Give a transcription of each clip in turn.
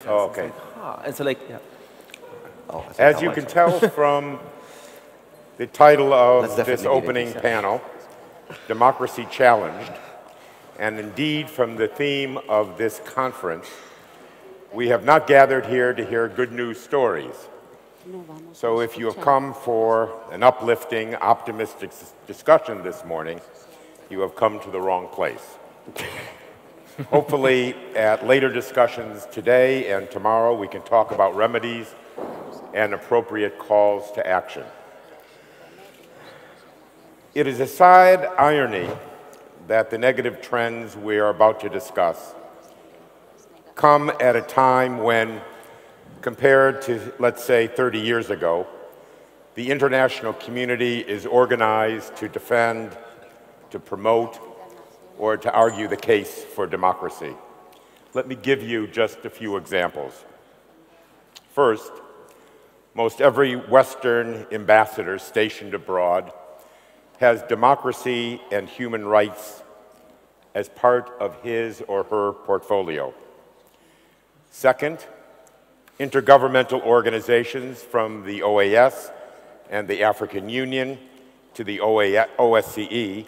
Oh, okay. And so like, yeah. Oh, as you can tell from the title of this opening panel, Democracy Challenged, and indeed from the theme of this conference, we have not gathered here to hear good news stories. So if you have come for an uplifting, optimistic discussion this morning, you have come to the wrong place. Hopefully, at later discussions today and tomorrow, we can talk about remedies and appropriate calls to action. It is a sad irony that the negative trends we are about to discuss come at a time when, compared to, let's say, 30 years ago, the international community is organized to defend, to promote, or to argue the case for democracy. Let me give you just a few examples. First, most every Western ambassador stationed abroad has democracy and human rights as part of his or her portfolio. Second, intergovernmental organizations from the OAS and the African Union to the OSCE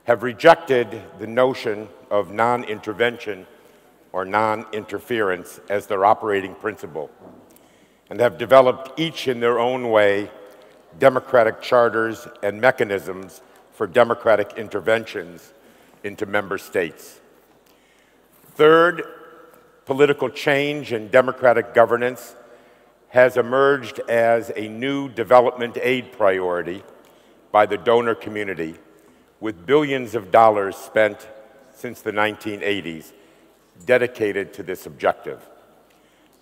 have rejected the notion of non-intervention or non-interference as their operating principle, and have developed each in their own way democratic charters and mechanisms for democratic interventions into member states. Third, political change and democratic governance has emerged as a new development aid priority by the donor community, with billions of dollars spent since the 1980s dedicated to this objective.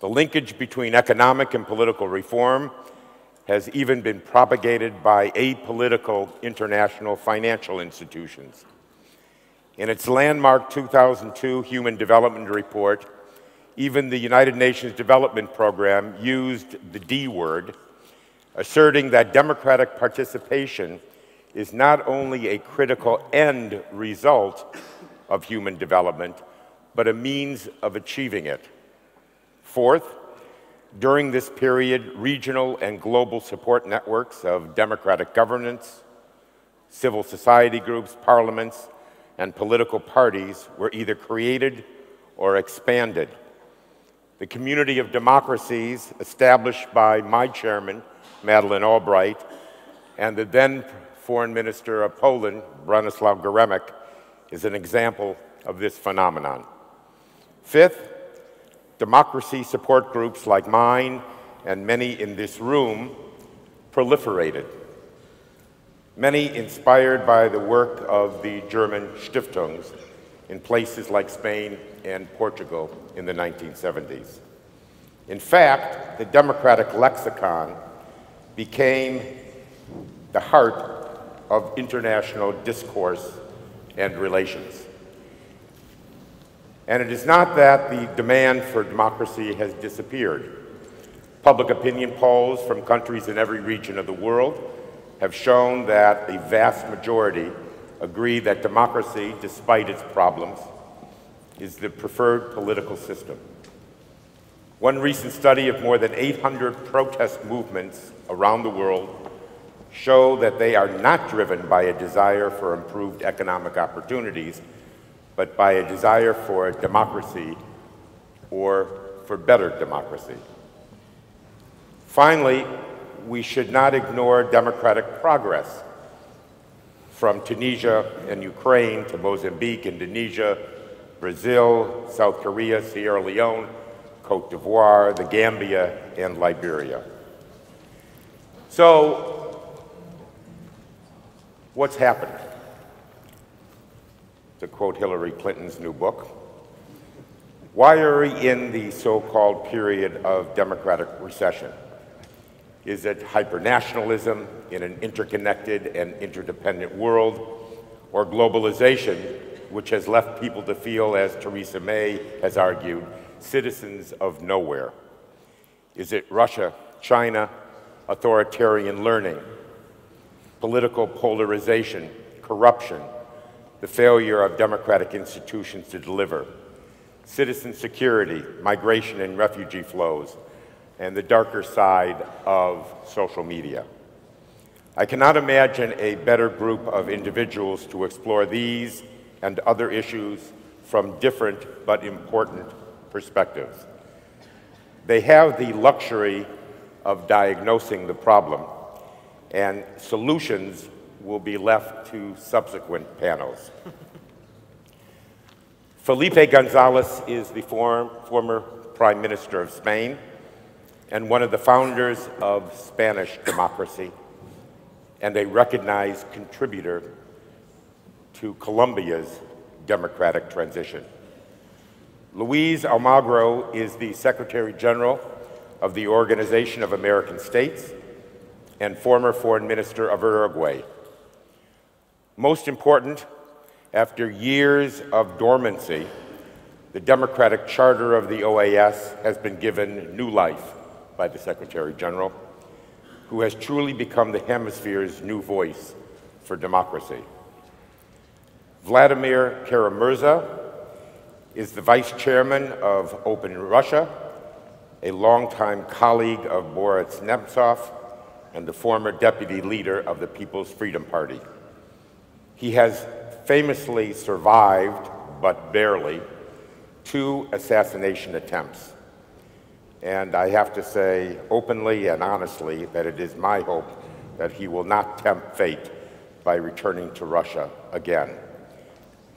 The linkage between economic and political reform has even been propagated by apolitical international financial institutions. In its landmark 2002 Human Development Report, even the United Nations Development Program used the D word, asserting that democratic participation is not only a critical end result of human development, but a means of achieving it. Fourth, during this period, regional and global support networks of democratic governance, civil society groups, parliaments, and political parties were either created or expanded. The community of democracies established by my chairman, Madeleine Albright, and the then Foreign Minister of Poland, Bronislaw Geremek, is an example of this phenomenon. Fifth, democracy support groups like mine and many in this room proliferated, many inspired by the work of the German Stiftungen in places like Spain and Portugal in the 1970s. In fact, the democratic lexicon became the heart of international discourse and relations. And it is not that the demand for democracy has disappeared. Public opinion polls from countries in every region of the world have shown that a vast majority agree that democracy, despite its problems, is the preferred political system. One recent study of more than 800 protest movements around the world show that they are not driven by a desire for improved economic opportunities, but by a desire for democracy or for better democracy. Finally, we should not ignore democratic progress. From Tunisia and Ukraine to Mozambique, Indonesia, Brazil, South Korea, Sierra Leone, Cote d'Ivoire, the Gambia, and Liberia. So, what's happened? To quote Hillary Clinton's new book, why are we in the so-called period of democratic recession? Is it hypernationalism in an interconnected and interdependent world, or globalization, which has left people to feel, as Theresa May has argued, citizens of nowhere? Is it Russia, China, authoritarian learning, political polarization, corruption, the failure of democratic institutions to deliver, citizen security, migration and refugee flows, and the darker side of social media. I cannot imagine a better group of individuals to explore these and other issues from different but important perspectives. They have the luxury of diagnosing the problem, and solutions will be left to subsequent panels. Felipe Gonzalez is the former Prime Minister of Spain and one of the founders of Spanish democracy and a recognized contributor to Colombia's democratic transition. Luis Almagro is the Secretary General of the Organization of American States and former Foreign Minister of Uruguay. Most important, after years of dormancy, the democratic charter of the OAS has been given new life by the Secretary General, who has truly become the hemisphere's new voice for democracy. Vladimir Kara-Murza is the Vice Chairman of Open Russia, a longtime colleague of Boris Nemtsov, and the former deputy leader of the People's Freedom Party. He has famously survived, but barely, 2 assassination attempts. And I have to say openly and honestly that it is my hope that he will not tempt fate by returning to Russia again.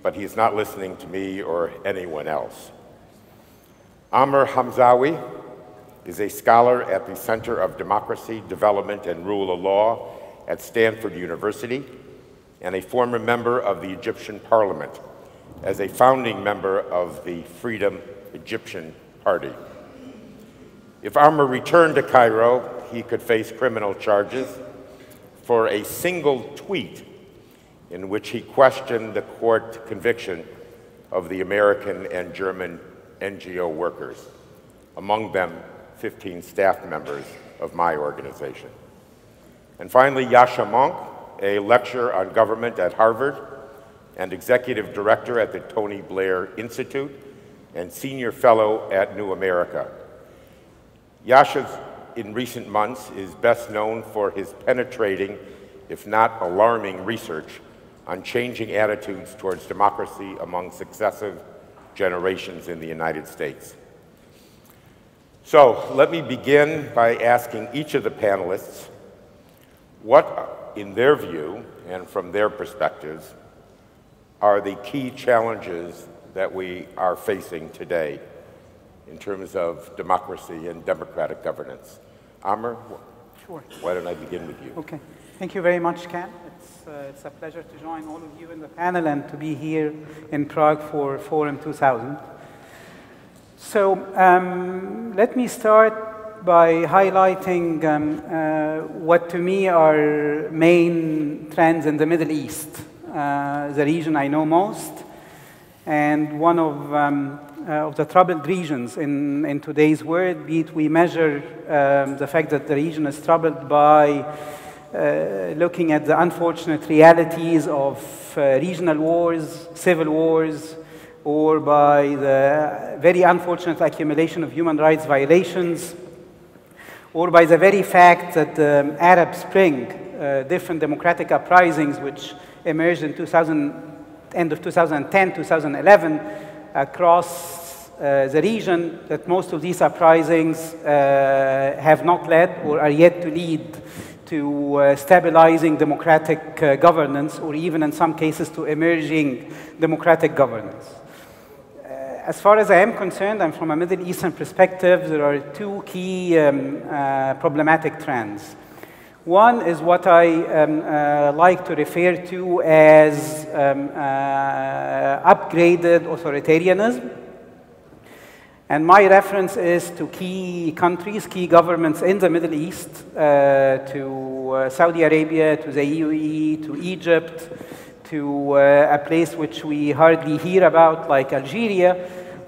But he's not listening to me or anyone else. Amr Hamzawi is a scholar at the Center of Democracy, Development, and Rule of Law at Stanford University and a former member of the Egyptian Parliament as a founding member of the Freedom Egyptian Party. If Amr returned to Cairo, he could face criminal charges for a single tweet in which he questioned the court conviction of the American and German NGO workers, among them 15 staff members of my organization. And finally, Yascha Mounk, a lecturer on government at Harvard and executive director at the Tony Blair Institute and senior fellow at New America. Yascha, in recent months, is best known for his penetrating, if not alarming, research on changing attitudes towards democracy among successive generations in the United States. So let me begin by asking each of the panelists what, in their view and from their perspectives, are the key challenges that we are facing today in terms of democracy and democratic governance. Amr, sure. Why don't I begin with you? Okay. Thank you very much, Ken. It's a pleasure to join all of you in the panel and to be here in Prague for Forum 2000. So let me start by highlighting what to me are main trends in the Middle East, the region I know most, and one of the troubled regions in today's world, be it we measure the fact that the region is troubled by looking at the unfortunate realities of regional wars, civil wars, or by the very unfortunate accumulation of human rights violations, or by the very fact that the Arab Spring, different democratic uprisings which emerged in end of 2010, 2011, across the region, that most of these uprisings have not led or are yet to lead to stabilizing democratic governance, or even in some cases to emerging democratic governance. As far as I am concerned, I'm from a Middle Eastern perspective, there are 2 key problematic trends. One is what I like to refer to as upgraded authoritarianism. And my reference is to key countries, key governments in the Middle East, to Saudi Arabia, to the UAE, to Egypt, to a place which we hardly hear about, like Algeria,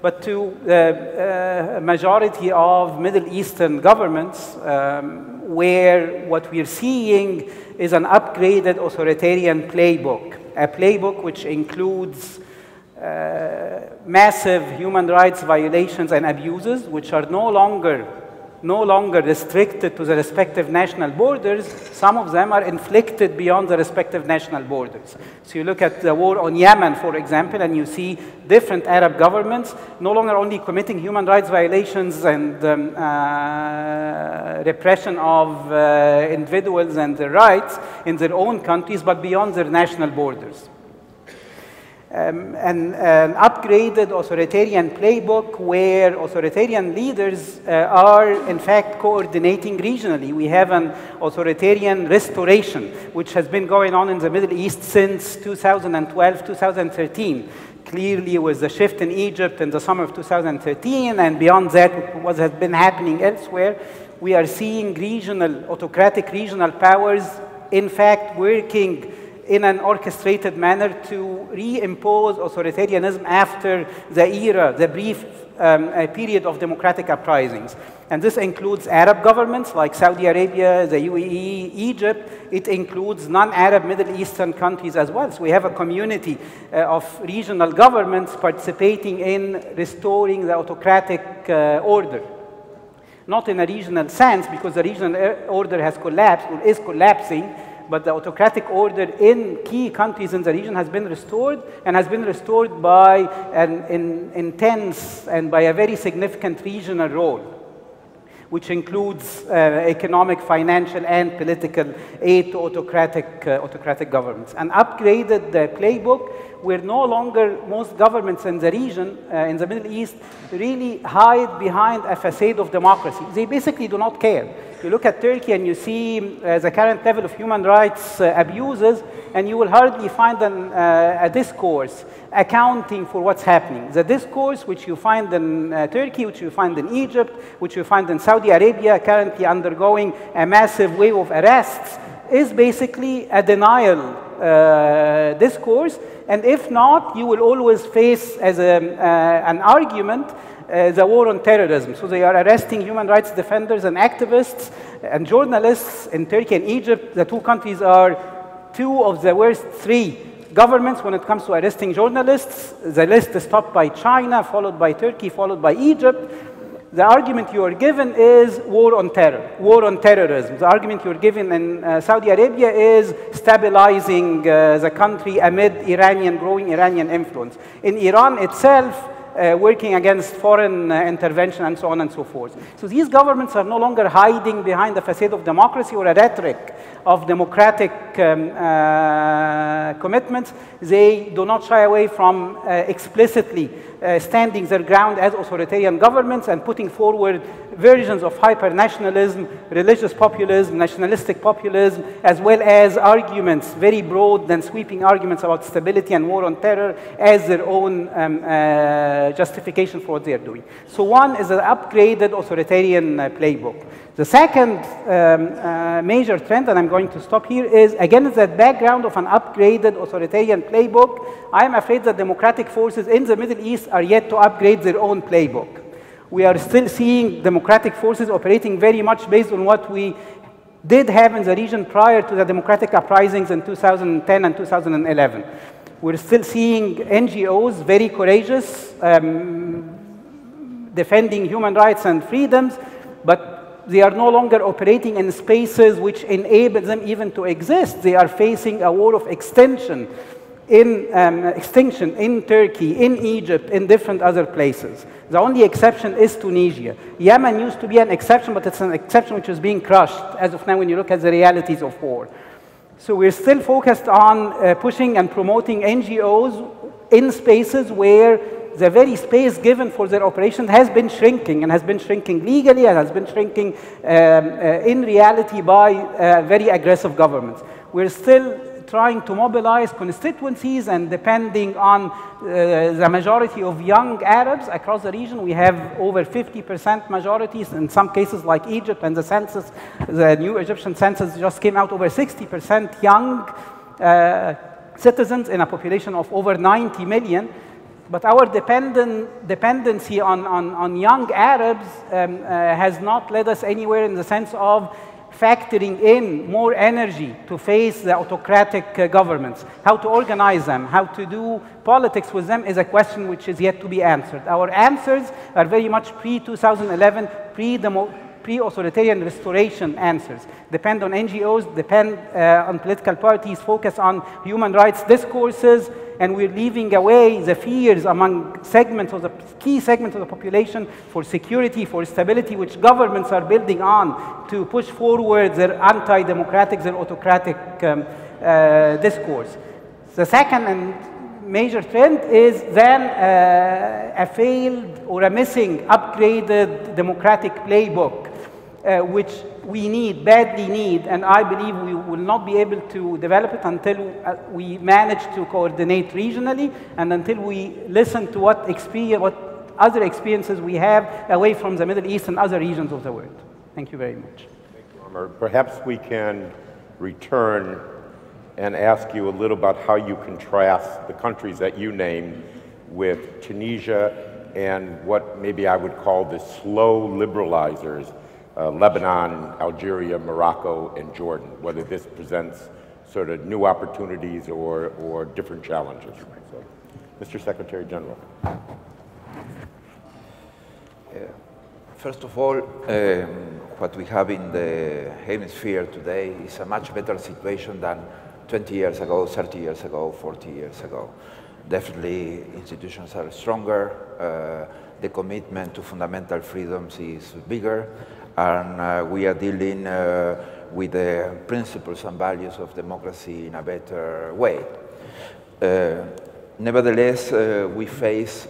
but to a majority of Middle Eastern governments, where what we're seeing is an upgraded authoritarian playbook, a playbook which includes massive human rights violations and abuses, which are no longer restricted to the respective national borders. Some of them are inflicted beyond the respective national borders. So you look at the war on Yemen, for example, and you see different Arab governments no longer only committing human rights violations and repression of individuals and their rights in their own countries, but beyond their national borders. An upgraded authoritarian playbook where authoritarian leaders are, in fact, coordinating regionally. We have an authoritarian restoration, which has been going on in the Middle East since 2012, 2013. Clearly, with the shift in Egypt in the summer of 2013, and beyond that, what has been happening elsewhere, we are seeing autocratic regional powers, in fact, working in an orchestrated manner to reimpose authoritarianism after the brief period of democratic uprisings. And this includes Arab governments like Saudi Arabia, the UAE, Egypt. It includes non-Arab Middle Eastern countries as well. So we have a community of regional governments participating in restoring the autocratic order. Not in a regional sense, because the regional order has collapsed or is collapsing, but the autocratic order in key countries in the region has been restored, and has been restored by an intense and by a very significant regional role, which includes economic, financial, and political aid to autocratic governments. An upgraded playbook where no longer most governments in the region, in the Middle East, really hide behind a facade of democracy. They basically do not care. You look at Turkey and you see the current level of human rights abuses, and you will hardly find a discourse accounting for what's happening. The discourse which you find in Turkey, which you find in Egypt, which you find in Saudi Arabia, currently undergoing a massive wave of arrests, is basically a denial discourse. And if not, you will always face as an argument the war on terrorism. So they are arresting human rights defenders and activists and journalists in Turkey and Egypt. The two countries are two of the worst three governments when it comes to arresting journalists. The list is topped by China, followed by Turkey, followed by Egypt. The argument you are given is war on terror, war on terrorism. The argument you are given in Saudi Arabia is stabilizing the country amid growing Iranian influence. In Iran itself, working against foreign intervention and so on and so forth. So these governments are no longer hiding behind the facade of democracy or a rhetoric of democratic commitments. They do not shy away from explicitly standing their ground as authoritarian governments and putting forward versions of hyper-nationalism, religious populism, nationalistic populism, as well as arguments, very broad and sweeping arguments about stability and war on terror as their own justification for what they are doing. So one is an upgraded authoritarian playbook. The second major trend, and I'm going to stop here, is again that background of an upgraded authoritarian playbook. I am afraid that democratic forces in the Middle East are yet to upgrade their own playbook. We are still seeing democratic forces operating very much based on what we did have in the region prior to the democratic uprisings in 2010 and 2011. We're still seeing NGOs very courageous, defending human rights and freedoms, but they are no longer operating in spaces which enable them even to exist. They are facing a war of extinction in Turkey, in Egypt, in different other places. The only exception is Tunisia. Yemen used to be an exception, but it's an exception which is being crushed as of now when you look at the realities of war. So we're still focused on pushing and promoting NGOs in spaces where the very space given for their operation has been shrinking, and has been shrinking legally, and has been shrinking in reality by very aggressive governments. We're still trying to mobilize constituencies, and depending on the majority of young Arabs across the region, we have over 50% majorities in some cases like Egypt, and the census, the new Egyptian census just came out, over 60% young citizens in a population of over 90 million. But our dependency on young Arabs has not led us anywhere in the sense of factoring in more energy to face the autocratic governments. How to organize them, how to do politics with them is a question which is yet to be answered. Our answers are very much pre-2011, pre-authoritarian restoration answers. Depend on NGOs, depend on political parties, focus on human rights discourses, and we're leaving away the fears among segments of the key segments of the population for security, for stability, which governments are building on to push forward their anti-democratic, their autocratic discourse. The second and major trend is then a failed or a missing upgraded democratic playbook, which we badly need, and I believe we will not be able to develop it until we manage to coordinate regionally and until we listen to what other experiences we have away from the Middle East and other regions of the world. Thank you very much. Thank you, Omar. Perhaps we can return and ask you a little about how you contrast the countries that you named with Tunisia and what maybe I would call the slow liberalizers, Lebanon, Algeria, Morocco, and Jordan, whether this presents sort of new opportunities or different challenges. So, Mr. Secretary General. First of all, what we have in the hemisphere today is a much better situation than 20 years ago, 30 years ago, 40 years ago. Definitely, institutions are stronger, the commitment to fundamental freedoms is bigger, and we are dealing with the principles and values of democracy in a better way. Nevertheless, we face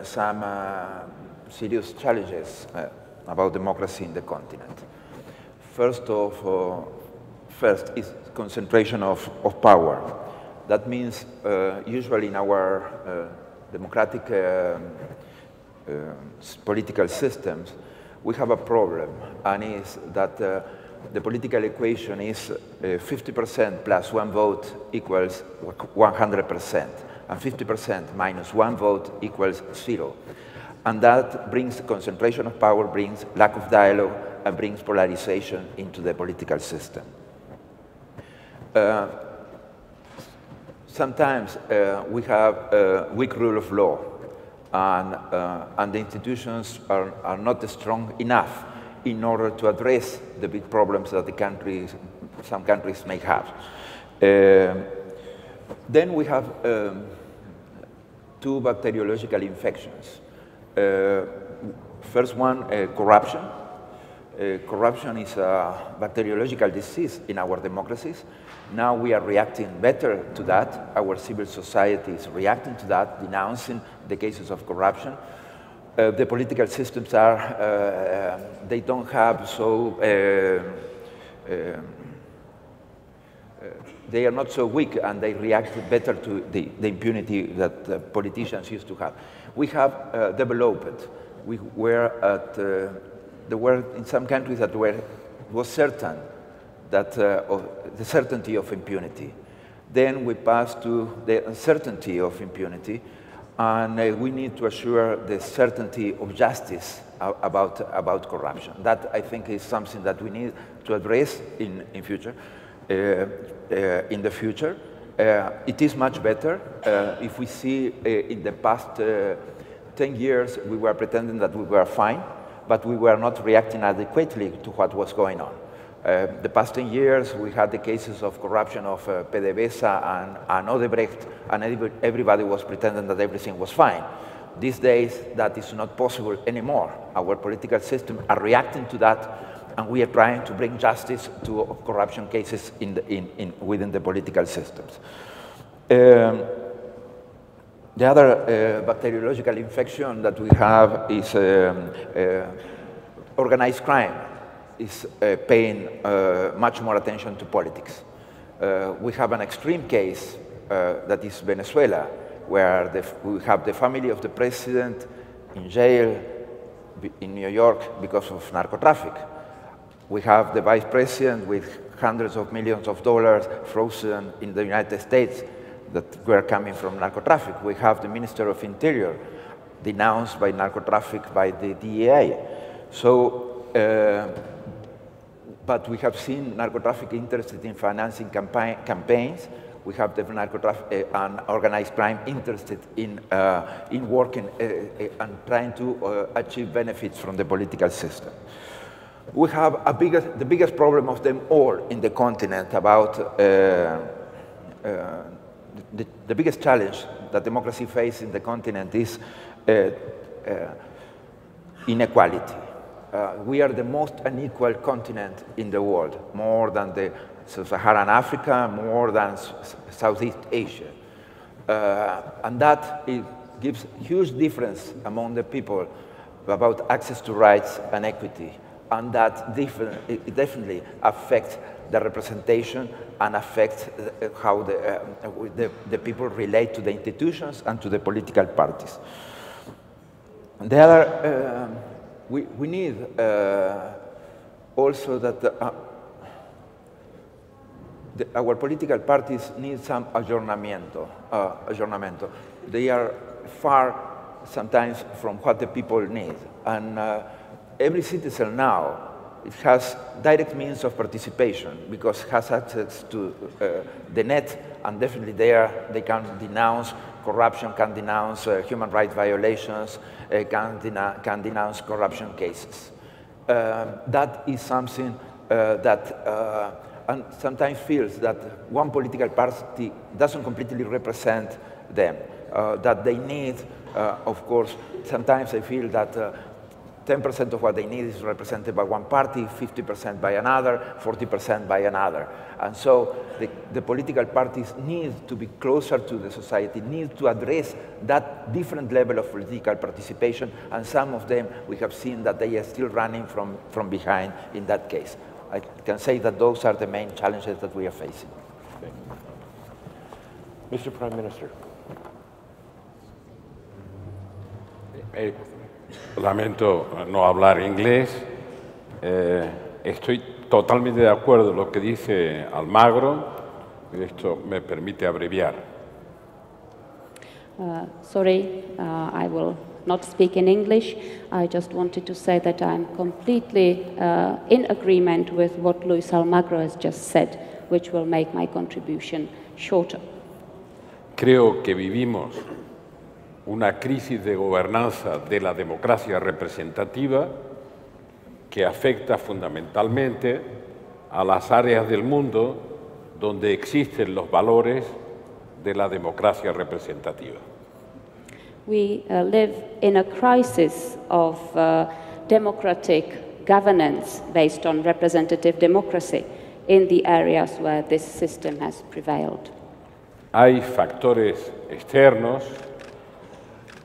some serious challenges about democracy in the continent. First is concentration of power. That means usually in our democratic political systems, we have a problem, and is that the political equation is 50% plus one vote equals 100%, and 50% minus one vote equals 0. And that brings concentration of power, brings lack of dialogue, and brings polarization into the political system. Sometimes we have weak rule of law, and the institutions are not strong enough in order to address the big problems that some countries may have. Then we have two bacteriological infections. First one, corruption. Corruption is a bacteriological disease in our democracies. Now we are reacting better to that. Our civil society is reacting to that, denouncing the cases of corruption. The political systems are, they don't have so, they are not so weak, and they react better to the impunity that politicians used to have. We have developed. We were at, there were in some countries that was certain that the certainty of impunity. Then we passed to the uncertainty of impunity, and we need to assure the certainty of justice about corruption. That, I think, is something that we need to address in future. In the future, it is much better. If we see in the past 10 years, we were pretending that we were fine, but we were not reacting adequately to what was going on. The past 10 years, we had the cases of corruption of PDVSA and Odebrecht, and everybody was pretending that everything was fine. These days, that is not possible anymore. Our political systems are reacting to that, and we are trying to bring justice to corruption cases within the political systems. The other bacteriological infection that we have is organized crime. Is paying much more attention to politics. We have an extreme case that is Venezuela, where we have the family of the president in jail in New York because of narco-traffic. We have the vice president with hundreds of millions of dollars frozen in the United States that were coming from narco-traffic. We have the Minister of Interior denounced by narco-traffic by the DEA. So but we have seen narco-trafficking interested in financing campaigns. We have the and organized crime interested in working and trying to achieve benefits from the political system. We have the biggest problem of them all in the continent about the biggest challenge that democracy faces in the continent is inequality. We are the most unequal continent in the world, more than the Sub-Saharan Africa, more than Southeast Asia. And that gives huge difference among the people about access to rights and equity. And that it definitely affects the representation and affects how the people relate to the institutions and to the political parties. The other, we need also that our political parties need some aggiornamento. They are far sometimes from what the people need. And every citizen now has direct means of participation because has access to the net, and definitely there they can denounce corruption, can denounce human rights violations, can denounce corruption cases. That is something that and sometimes feels that one political party doesn't completely represent them, that they need, of course, sometimes I feel that 10% of what they need is represented by one party, 50% by another, 40% by another. And so the political parties need to be closer to the society, need to address that different level of political participation, and some of them we have seen that they are still running from behind in that case. I can say that those are the main challenges that we are facing. Mr. Prime Minister. Lamento no hablar inglés. Estoy totalmente de acuerdo con lo que dice Almagro, y esto me permite abreviar. Sorry, I will not speak in English. I just wanted to say that I'm completely in agreement with what Luis Almagro has just said, which will make my contribution shorter. Creo que vivimos una crisis de gobernanza de la democracia representativa que afecta fundamentalmente a las áreas del mundo donde existen los valores de la democracia representativa. We live in a crisis of democratic governance based on representative democracy in the areas where this system has prevailed. Hay factores externos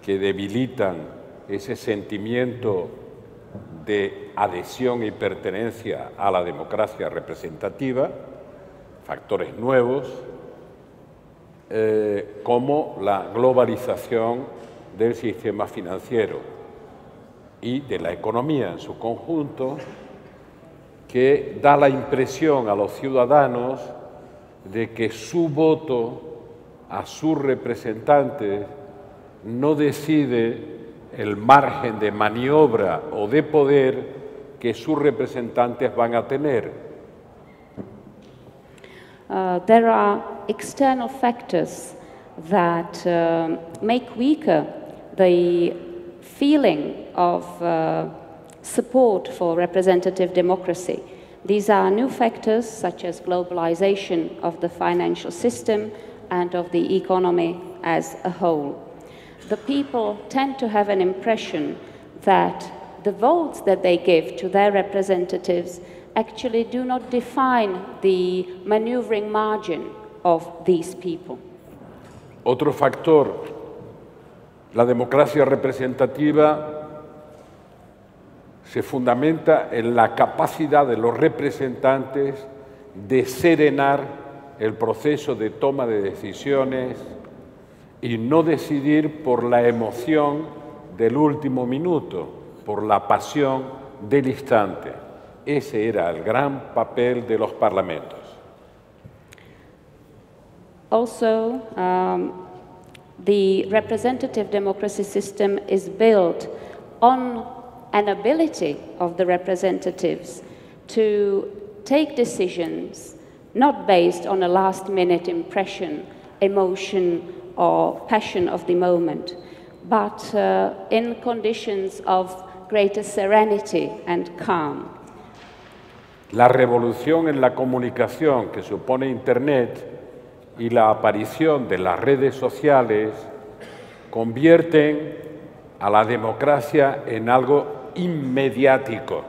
que debilitan ese sentimiento de adhesión y pertenencia a la democracia representativa, factores nuevos, como la globalización del sistema financiero y de la economía en su conjunto, que da la impresión a los ciudadanos de que su voto a sus representantes no decide el margen de maniobra o de poder que sus representantes van a tener. There are external factors that make weaker the feeling of support for representative democracy. These are new factors such as globalization of the financial system and of the economy as a whole. The people tend to have an impression that the votes that they give to their representatives actually do not define the maneuvering margin of these people. Otro factor, la democracia representativa se fundamenta en la capacidad de los representantes de serenar el proceso de toma de decisiones y no decidir por la emoción del último minuto, por la pasión del instante. Ese era el gran papel de los parlamentos. Also, the representative democracy system is built on an ability of the representatives to take decisions not based on a last-minute impression, emotion, or passion of the moment, but in conditions of greater serenity and calm. La revolución en la comunicación que supone Internet y la aparición de las redes sociales convierten a la democracia en algo inmediático.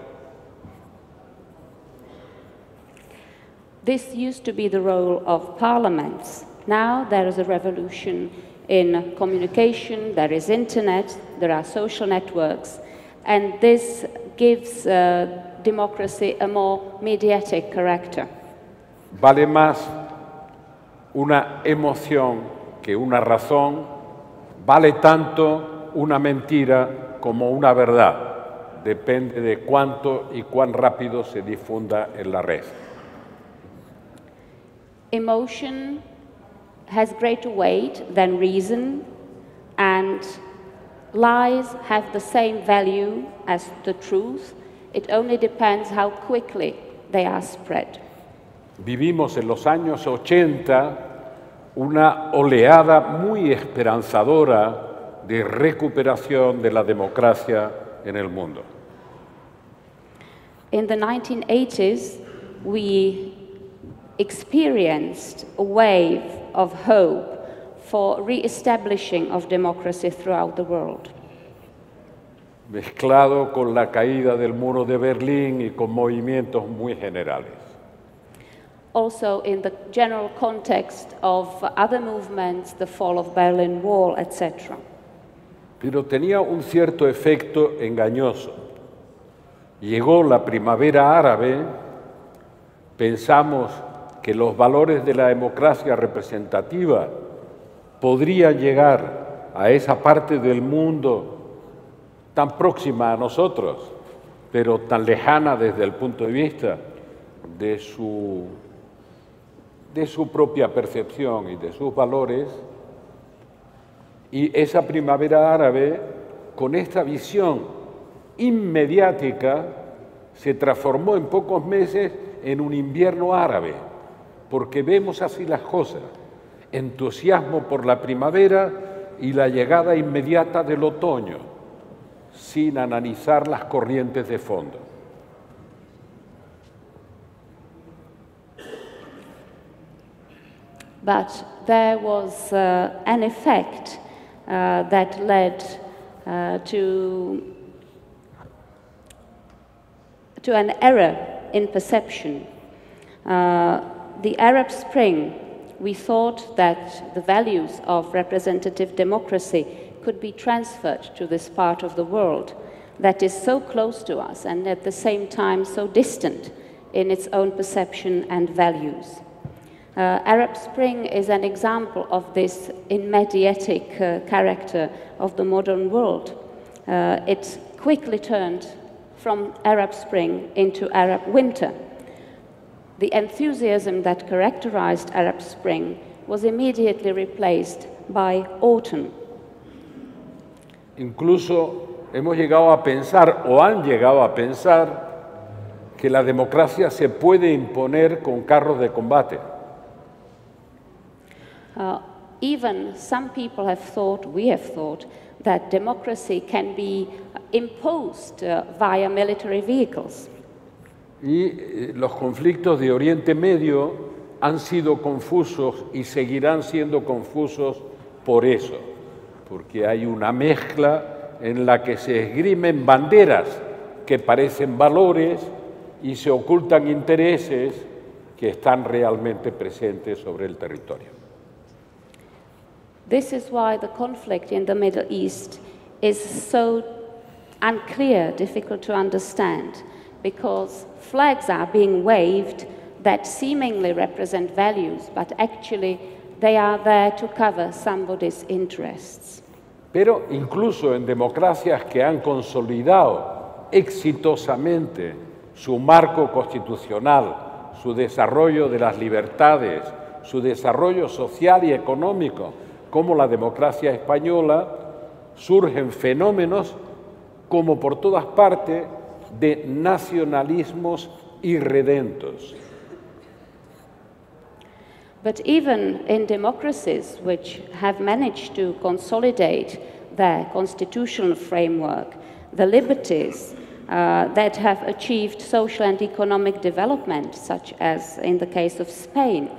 This used to be the role of parliaments. Now there is a revolution in communication, there is internet, there are social networks, and this gives democracy a more mediatic character. Vale más una emoción que una razón, vale tanto una mentira como una verdad. Depende de cuánto y cuán rápido se difunda en la red. Emotion has greater weight than reason, and lies have the same value as the truth. It only depends how quickly they are spread. Vivimos en los años 80 una oleada muy esperanzadora de recuperación de la democracia en el mundo. In the 1980s, we experienced a wave of hope for re-establishing of democracy throughout the world. Mezclado con la caída del muro de Berlín y con movimientos muy generales. Also in the general context of other movements, the fall of Berlin Wall, etc. Pero tenía un cierto efecto engañoso. Llegó la primavera árabe, pensamos que los valores de la democracia representativa podrían llegar a esa parte del mundo tan próxima a nosotros, pero tan lejana desde el punto de vista de su propia percepción y de sus valores. Y esa primavera árabe, con esta visión inmediática, se transformó en pocos meses en un invierno árabe, porque vemos así las cosas, entusiasmo por la primavera y la llegada inmediata del otoño, sin analizar las corrientes de fondo. But there was an effect that led to an error in perception. The Arab Spring, we thought that the values of representative democracy could be transferred to this part of the world that is so close to us and at the same time so distant in its own perception and values. Arab Spring is an example of this immediatic character of the modern world. It quickly turned from Arab Spring into Arab Winter. The enthusiasm that characterized Arab Spring was immediately replaced by autumn. Incluso hemos llegado a pensar, o han llegado a pensar, que la democracia se puede imponer con carros de combate. Even some people have thought, we have thought, that democracy can be imposed via military vehicles. Y los conflictos de Oriente Medio han sido confusos y seguirán siendo confusos por eso, porque hay una mezcla en la que se esgrimen banderas que parecen valores y se ocultan intereses que están realmente presentes sobre el territorio. This is why the conflict in the Middle East is so unclear, difficult to understand, because flags are being waved that seemingly represent values, but actually they are there to cover somebody's interests. Pero incluso en democracias que han consolidado exitosamente su marco constitucional, su desarrollo de las libertades, su desarrollo social y económico, como la democracia española, surgen fenómenos como por todas partes de nacionalismos irredentos. But even in democracies which have managed to consolidate their constitutional framework, the liberties that have achieved social and economic development, such as in the case of Spain,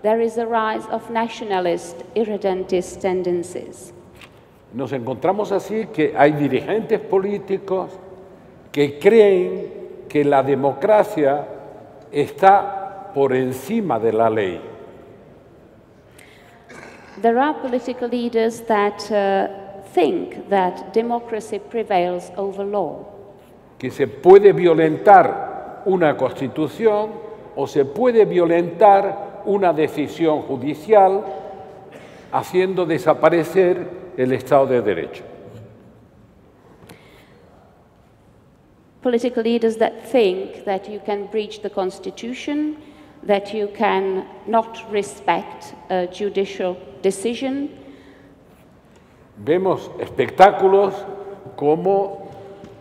there is a rise of nationalist, irredentist tendencies. Nos encontramos así que hay dirigentes políticos que creen que la democracia está por encima de la ley. There are political leaders that think that democracy prevails over law. Que se puede violentar una constitución o se puede violentar una decisión judicial haciendo desaparecer el Estado de Derecho. Political leaders that think that you can breach the Constitution, that you can not respect a judicial decision. Vemos espectáculos como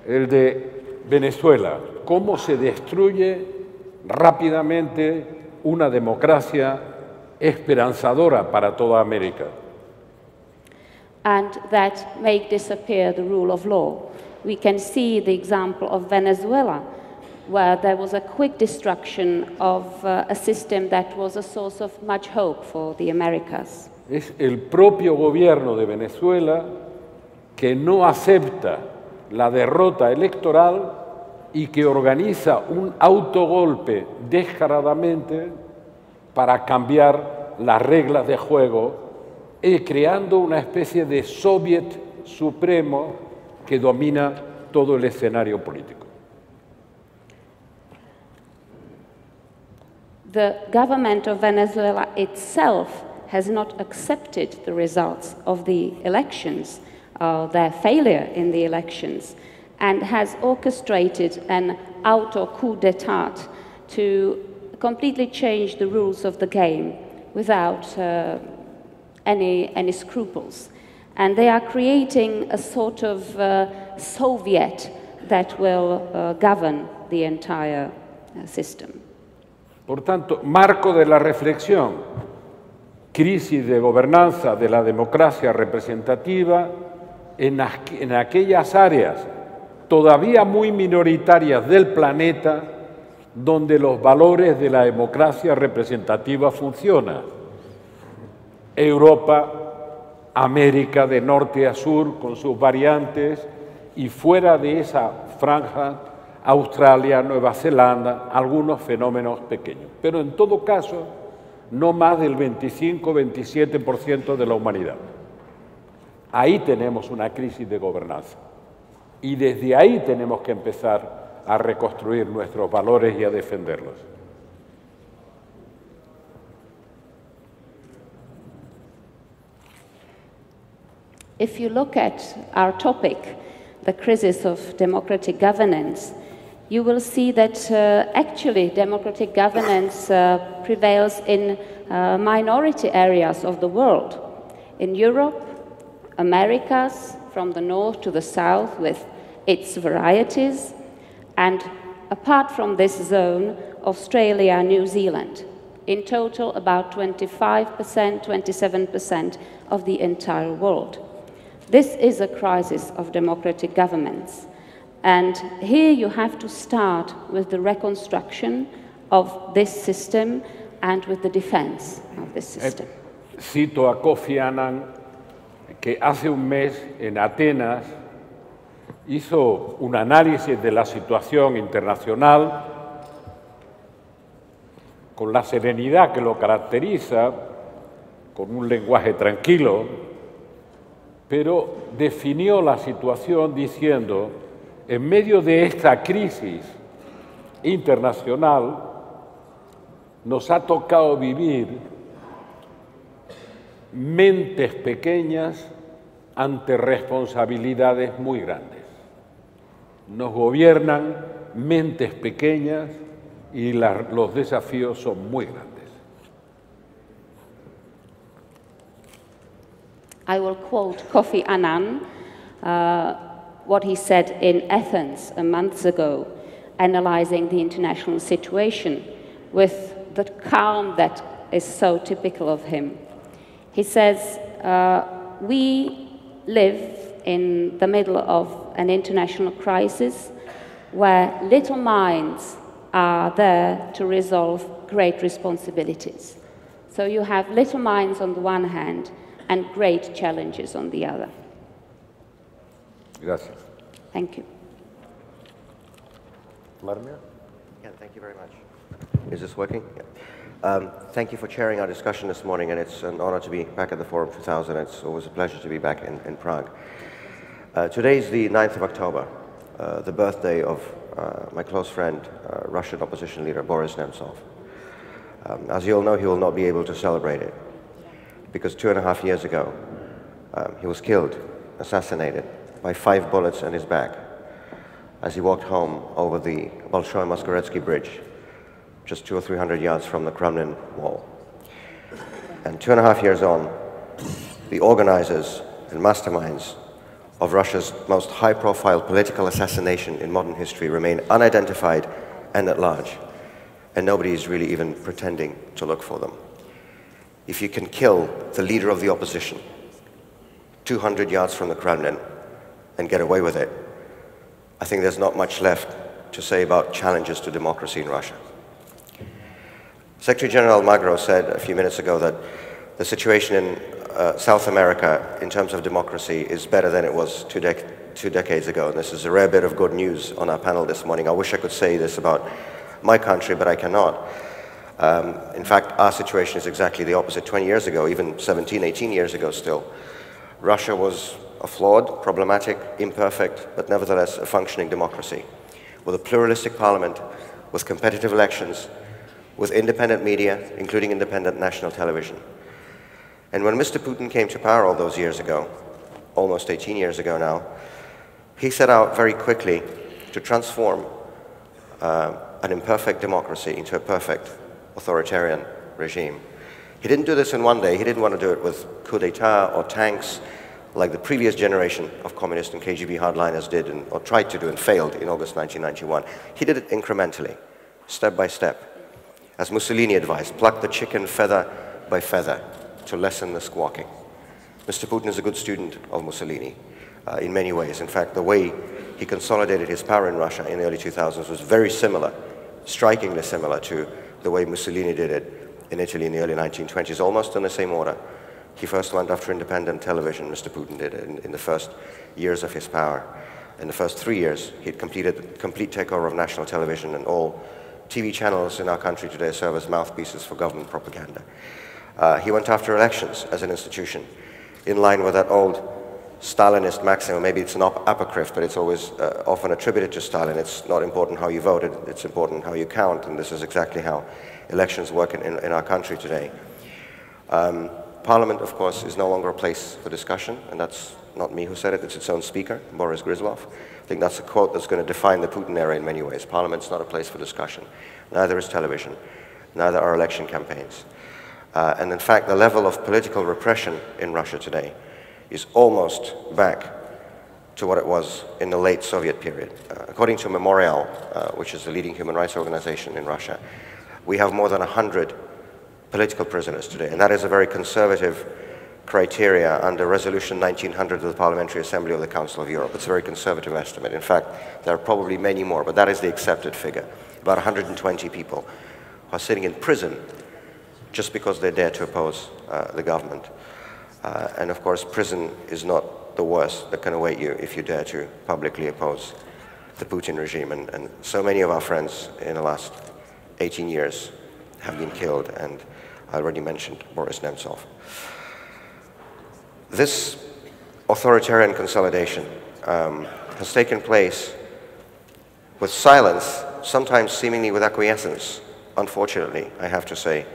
el de Venezuela, cómo se destruye rápidamente una democracia esperanzadora para toda América. And that make disappear the rule of law. We can see the example of Venezuela, where there was a quick destruction of a system that was a source of much hope for the Americas. Es el propio gobierno de Venezuela que no acepta la derrota electoral y que organiza un autogolpe descaradamente para cambiar las reglas de juego, creando una especie de soviet supremo que domina todo el escenario político. The government of Venezuela itself has not accepted the results of the elections, their failure in the elections, and has orchestrated an auto coup d'etat to completely change the rules of the game without any scruples. And they are creating a sort of Soviet that will govern the entire system. Por tanto, marco de la reflexión, crisis de gobernanza de la democracia representativa en aquellas áreas todavía muy minoritarias del planeta donde los valores de la democracia representativa funcionan. Europa, América de norte a sur con sus variantes y fuera de esa franja, Australia, Nueva Zelanda, algunos fenómenos pequeños. Pero en todo caso, no más del 25-27% de la humanidad. Ahí tenemos una crisis de gobernanza. Y desde ahí tenemos que empezar a reconstruir nuestros valores y a defenderlos. If you look at our topic, the crisis of democratic governance, you will see that actually democratic governance prevails in minority areas of the world. In Europe, Americas, from the north to the south with its varieties, and apart from this zone, Australia, New Zealand. In total, about 25%, 27% of the entire world. This is a crisis of democratic governments. And here you have to start with the reconstruction of this system and with the defense of this system. Cito a Kofi Annan, que hace un mes en Atenas hizo un análisis de la situación internacional con la serenidad que lo caracteriza, con un lenguaje tranquilo, pero definió la situación diciendo, en medio de esta crisis internacional, nos ha tocado vivir mentes pequeñas ante responsabilidades muy grandes. Nos gobiernan mentes pequeñas y los desafíos son muy grandes. I will quote Kofi Annan, what he said in Athens a month ago. analyzing the international situation with the calm that is so typical of him. He says, we live in the middle of an international crisis where little minds are there to resolve great responsibilities. So you have little minds on the one hand and great challenges on the other. Gracias. Thank you. Vladimir? Yeah, thank you very much. Is this working? Yeah. Thank you for chairing our discussion this morning, and it's an honor to be back at the Forum 2000. It's always a pleasure to be back in Prague. Today is the 9th of October, the birthday of my close friend, Russian opposition leader Boris Nemtsov. As you all know, he will not be able to celebrate it, because 2.5 years ago, he was killed, assassinated, by 5 bullets in his back as he walked home over the Bolshoi Moskvoretsky Bridge, just 200 or 300 yards from the Kremlin wall. And 2.5 years on, the organizers and masterminds of Russia's most high-profile political assassination in modern history remain unidentified and at large, and nobody is really even pretending to look for them. If you can kill the leader of the opposition 200 yards from the Kremlin and get away with it, I think there's not much left to say about challenges to democracy in Russia. Secretary General Magro said a few minutes ago that the situation in South America in terms of democracy is better than it was two decades ago. And this is a rare bit of good news on our panel this morning. I wish I could say this about my country, but I cannot. In fact, our situation is exactly the opposite. 20 years ago, even 17, 18 years ago still, Russia was a flawed, problematic, imperfect, but nevertheless a functioning democracy, with a pluralistic parliament, with competitive elections, with independent media, including independent national television. And when Mr. Putin came to power all those years ago, almost 18 years ago now, he set out very quickly to transform an imperfect democracy into a perfect authoritarian regime. He didn't do this in one day. He didn't want to do it with coup d'etat or tanks like the previous generation of communist and KGB hardliners did or tried to do and failed in August 1991. He did it incrementally, step by step. As Mussolini advised, pluck the chicken feather by feather to lessen the squawking. Mr. Putin is a good student of Mussolini in many ways. In fact, the way he consolidated his power in Russia in the early 2000s was very similar, strikingly similar to the way Mussolini did it in Italy in the early 1920s, almost in the same order. He first went after independent television, Mr. Putin did in the first years of his power. In the first 3 years, he had completed the complete takeover of national television, and all TV channels in our country today serve as mouthpieces for government propaganda. He went after elections as an institution, in line with that old Stalinist maxim. Maybe it's an apocryph, but it's always often attributed to Stalin. It's not important how you voted, it's important how you count, and this is exactly how elections work in our country today. Parliament, of course, is no longer a place for discussion, and that's not me who said it, it's its own speaker, Boris Gryzlov. I think that's a quote that's going to define the Putin era in many ways. Parliament's not a place for discussion. Neither is television, neither are election campaigns. And in fact, the level of political repression in Russia today is almost back to what it was in the late Soviet period. According to Memorial, which is the leading human rights organization in Russia, we have more than 100 political prisoners today, and that is a very conservative criteria under Resolution 1900 of the Parliamentary Assembly of the Council of Europe. It's a very conservative estimate. In fact, there are probably many more, but that is the accepted figure. About 120 people are sitting in prison just because they dare to oppose the government. And of course, prison is not the worst that can await you if you dare to publicly oppose the Putin regime. And so many of our friends in the last 18 years have been killed, and I already mentioned Boris Nemtsov. This authoritarian consolidation has taken place with silence, sometimes seemingly with acquiescence, unfortunately, I have to say,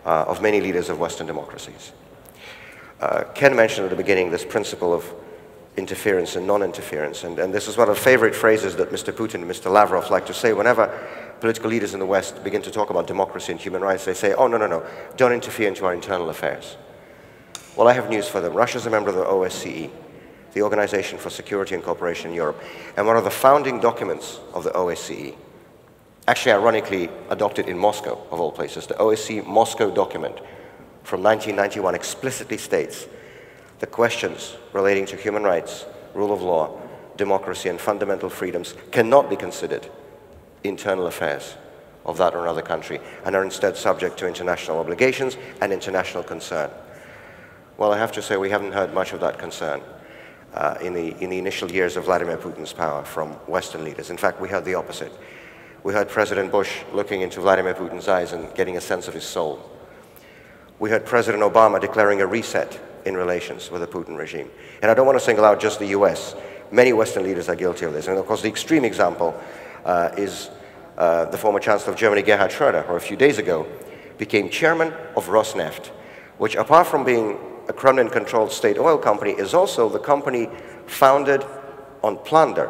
of many leaders of Western democracies. Ken mentioned at the beginning this principle of interference and non-interference, and this is one of the favorite phrases that Mr. Putin and Mr. Lavrov like to say whenever political leaders in the West begin to talk about democracy and human rights. They say, oh, no, don't interfere into our internal affairs. Well, I have news for them. Russia is a member of the OSCE, the Organization for Security and Cooperation in Europe, and one of the founding documents of the OSCE actually ironically adopted in Moscow, of all places. The OSCE Moscow document from 1991 explicitly states the questions relating to human rights, rule of law, democracy, and fundamental freedoms cannot be considered internal affairs of that or another country, and are instead subject to international obligations and international concern. Well, I have to say we haven't heard much of that concern in the initial years of Vladimir Putin's power from Western leaders. In fact, we heard the opposite. We heard President Bush looking into Vladimir Putin's eyes and getting a sense of his soul. We heard President Obama declaring a reset in relations with the Putin regime. And I don't want to single out just the US. Many Western leaders are guilty of this. And of course, the extreme example is the former Chancellor of Germany, Gerhard Schröder, who a few days ago became chairman of Rosneft, which, apart from being a Kremlin-controlled state oil company, is also the company founded on plunder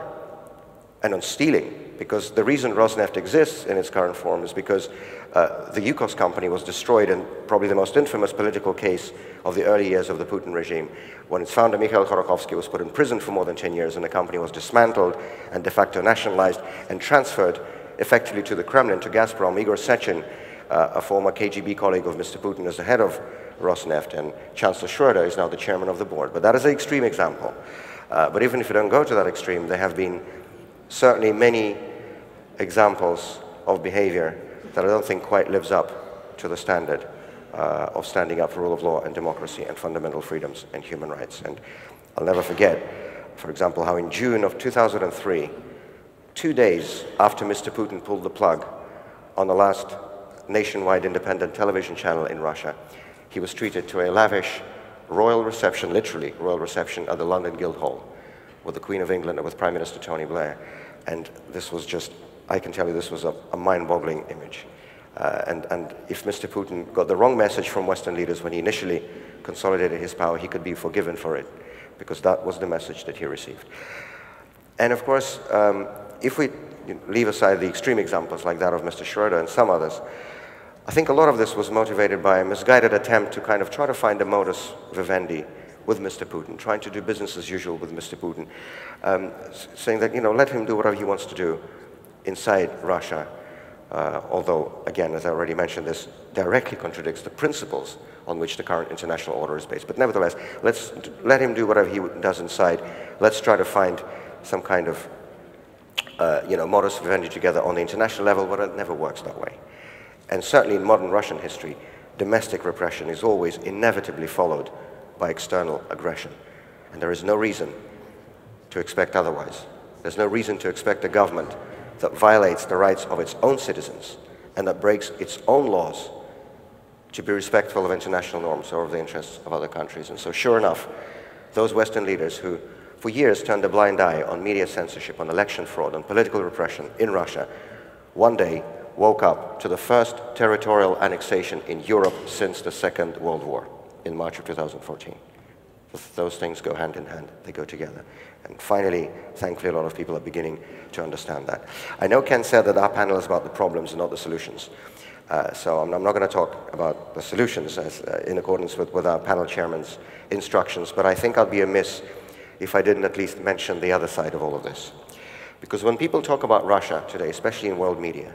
and on stealing. Because the reason Rosneft exists in its current form is because the Yukos company was destroyed in probably the most infamous political case of the early years of the Putin regime, when its founder, Mikhail Khodorkovsky, was put in prison for more than 10 years, and the company was dismantled and de facto nationalized and transferred effectively to the Kremlin, to Gazprom. Igor Sechin, a former KGB colleague of Mr. Putin, is the head of Rosneft, and Chancellor Schröder is now the chairman of the board. But that is an extreme example. But even if you don't go to that extreme, there have been certainly many examples of behavior that I don't think quite lives up to the standard of standing up for rule of law and democracy and fundamental freedoms and human rights. And I'll never forget, for example, how in June of 2003, 2 days after Mr. Putin pulled the plug on the last nationwide independent television channel in Russia, he was treated to a lavish royal reception, literally royal reception, at the London Guildhall with the Queen of England and with Prime Minister Tony Blair. And this was just, I can tell you, this was a mind-boggling image. And if Mr. Putin got the wrong message from Western leaders when he initially consolidated his power, he could be forgiven for it, because that was the message that he received. And of course, if we leave aside the extreme examples like that of Mr. Schröder and some others, I think a lot of this was motivated by a misguided attempt to kind of try to find a modus vivendi with Mr. Putin, trying to do business as usual with Mr. Putin, saying that, let him do whatever he wants to do inside Russia, although, again, as I already mentioned, this directly contradicts the principles on which the current international order is based. But nevertheless, let's let him do whatever he does inside. Let's try to find some kind of modus vivendi together on the international level, but it never works that way. And certainly in modern Russian history, domestic repression is always inevitably followed by external aggression. And there is no reason to expect otherwise. There's no reason to expect a government that violates the rights of its own citizens and that breaks its own laws to be respectful of international norms or of the interests of other countries. And so sure enough, those Western leaders who for years turned a blind eye on media censorship, on election fraud, on political repression in Russia, one day woke up to the first territorial annexation in Europe since the Second World War in March of 2014. Those things go hand in hand, they go together. And finally, thankfully, a lot of people are beginning to understand that. I know Ken said that our panel is about the problems and not the solutions. So I'm not going to talk about the solutions in accordance with our panel chairman's instructions, but I think I'd be amiss if I didn't at least mention the other side of all of this. Because when people talk about Russia today, especially in world media,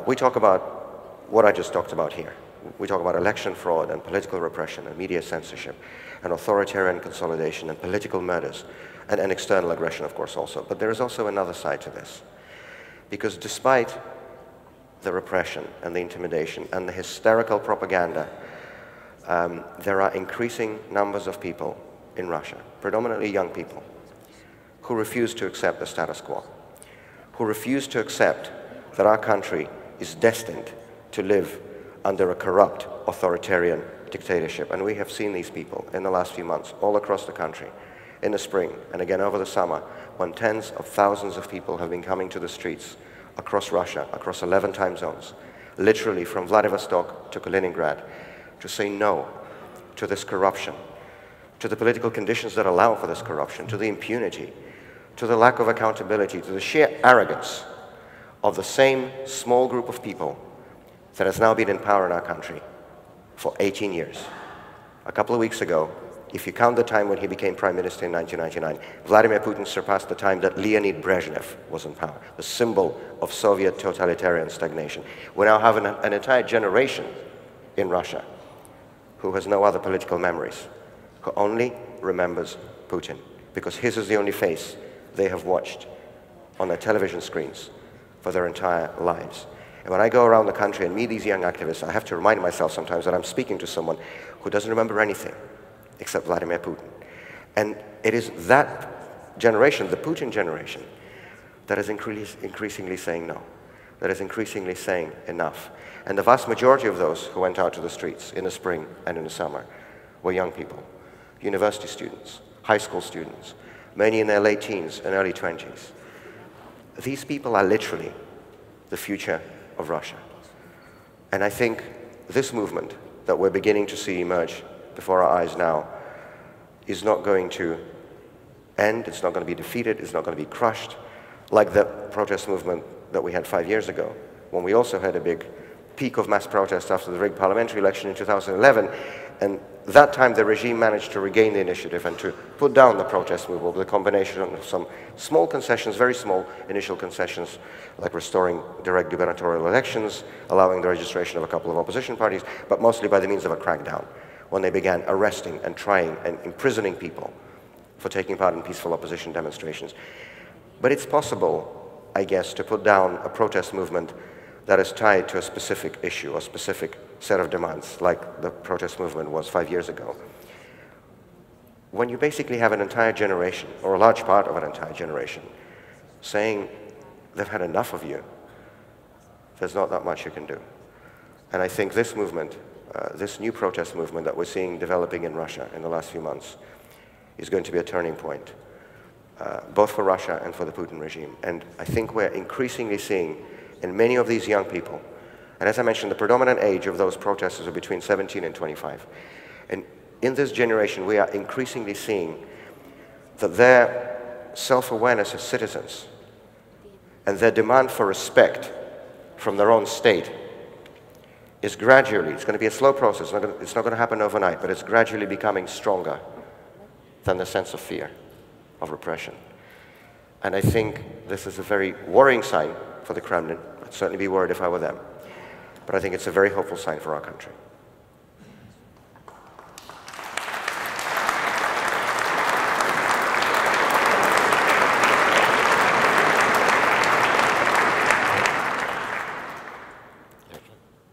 we talk about what I just talked about here. We talk about election fraud and political repression and media censorship and authoritarian consolidation and political murders and external aggression, of course, also. But there is also another side to this. Because despite the repression and the intimidation and the hysterical propaganda, there are increasing numbers of people in Russia, predominantly young people, who refuse to accept the status quo, who refuse to accept that our country is destined to live under a corrupt authoritarian dictatorship. And we have seen these people in the last few months all across the country, in the spring and again over the summer, when tens of thousands of people have been coming to the streets across Russia, across 11 time zones, literally from Vladivostok to Kaliningrad, to say no to this corruption, to the political conditions that allow for this corruption, to the impunity, to the lack of accountability, to the sheer arrogance of the same small group of people that has now been in power in our country for 18 years. A couple of weeks ago, if you count the time when he became prime minister in 1999, Vladimir Putin surpassed the time that Leonid Brezhnev was in power, the symbol of Soviet totalitarian stagnation. We now have an entire generation in Russia who has no other political memories, who only remembers Putin, because his is the only face they have watched on their television screens for their entire lives. And when I go around the country and meet these young activists, I have to remind myself sometimes that I'm speaking to someone who doesn't remember anything except Vladimir Putin. And it is that generation, the Putin generation, that is increasingly saying no, that is increasingly saying enough. And the vast majority of those who went out to the streets in the spring and in the summer were young people, university students, high school students, many in their late teens and early 20s. These people are literally the future of Russia. And I think this movement that we're beginning to see emerge before our eyes now is not going to end, it's not going to be defeated, it's not going to be crushed, like the protest movement that we had 5 years ago, when we also had a big peak of mass protest after the rigged parliamentary election in 2011, and that time the regime managed to regain the initiative and to put down the protest movement with a combination of some small concessions, very small initial concessions, like restoring direct gubernatorial elections, allowing the registration of a couple of opposition parties, but mostly by the means of a crackdown, when they began arresting and trying and imprisoning people for taking part in peaceful opposition demonstrations. But it's possible, I guess, to put down a protest movement that is tied to a specific issue, a specific set of demands, like the protest movement was 5 years ago. When you basically have an entire generation, or a large part of an entire generation, saying they've had enough of you, there's not that much you can do. And I think this movement, this new protest movement that we're seeing developing in Russia in the last few months, is going to be a turning point, both for Russia and for the Putin regime. And I think we're increasingly seeing in many of these young people, and as I mentioned, the predominant age of those protesters are between 17 and 25. And in this generation, we are increasingly seeing that their self-awareness as citizens and their demand for respect from their own state is gradually, it's going to be a slow process, it's not going to happen overnight, but it's gradually becoming stronger than the sense of fear, of repression. And I think this is a very worrying sign for the Kremlin. I'd certainly be worried if I were them. But I think it's a very hopeful sign for our country.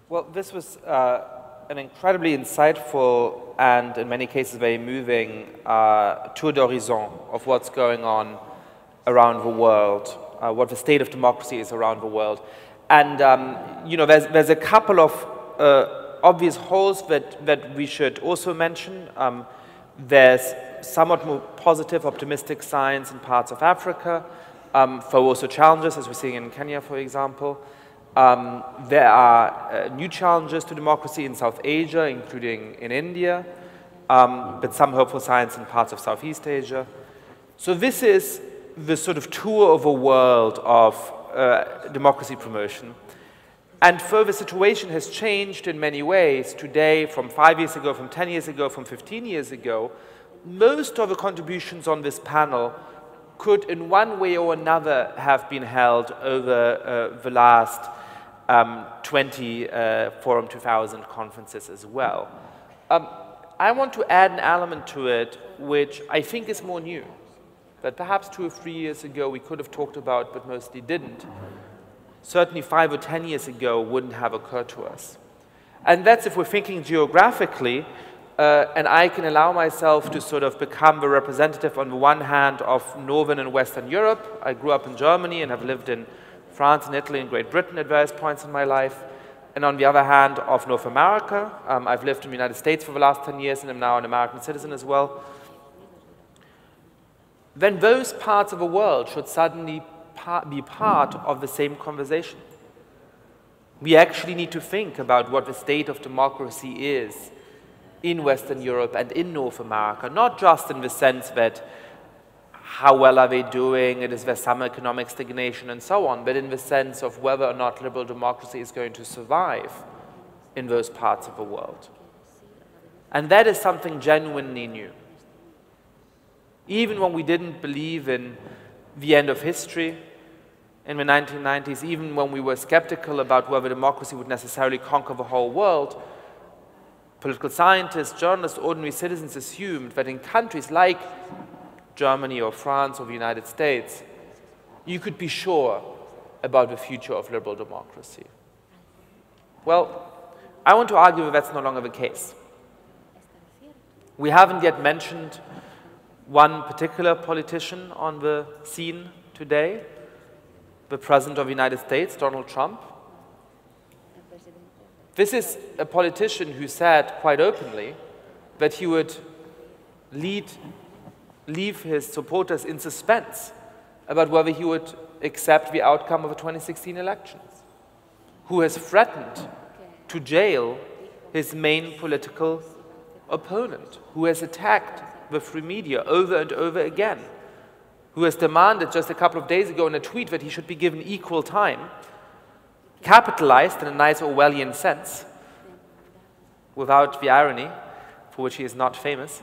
Well, this was an incredibly insightful and, in many cases, very moving tour d'horizon of what's going on around the world, what the state of democracy is around the world. And, you know, there's a couple of obvious holes that we should also mention. There's somewhat more positive, optimistic signs in parts of Africa, for also challenges, as we're seeing in Kenya, for example. There are new challenges to democracy in South Asia, including in India, but some hopeful signs in parts of Southeast Asia. So this is the sort of tour of a world of democracy promotion. And though the situation has changed in many ways today, from 5 years ago, from 10 years ago, from 15 years ago, most of the contributions on this panel could in one way or another have been held over the last 20 Forum 2000 conferences as well. I want to add an element to it which I think is more new, that perhaps 2 or 3 years ago we could have talked about but mostly didn't. Certainly 5 or 10 years ago wouldn't have occurred to us. And that's if we're thinking geographically, and I can allow myself to sort of become the representative on the one hand of Northern and Western Europe. I grew up in Germany and have lived in France and Italy and Great Britain at various points in my life. And on the other hand, of North America. I've lived in the United States for the last 10 years and I'm now an American citizen as well. Then those parts of the world should suddenly be part of the same conversation. We actually need to think about what the state of democracy is in Western Europe and in North America, not just in the sense that how well are they doing, is there some economic stagnation and so on, but in the sense of whether or not liberal democracy is going to survive in those parts of the world. And that is something genuinely new. Even when we didn't believe in the end of history in the 1990s, even when we were skeptical about whether democracy would necessarily conquer the whole world, political scientists, journalists, ordinary citizens assumed that in countries like Germany or France or the United States, you could be sure about the future of liberal democracy. Well, I want to argue that that's no longer the case. We haven't yet mentioned one particular politician on the scene today, the President of the United States, Donald Trump. This is a politician who said quite openly that he would leave his supporters in suspense about whether he would accept the outcome of the 2016 elections, who has threatened to jail his main political opponent, who has attacked the free media over and over again, who has demanded just a couple of days ago in a tweet that he should be given equal time, capitalized in a nice Orwellian sense, without the irony, for which he is not famous.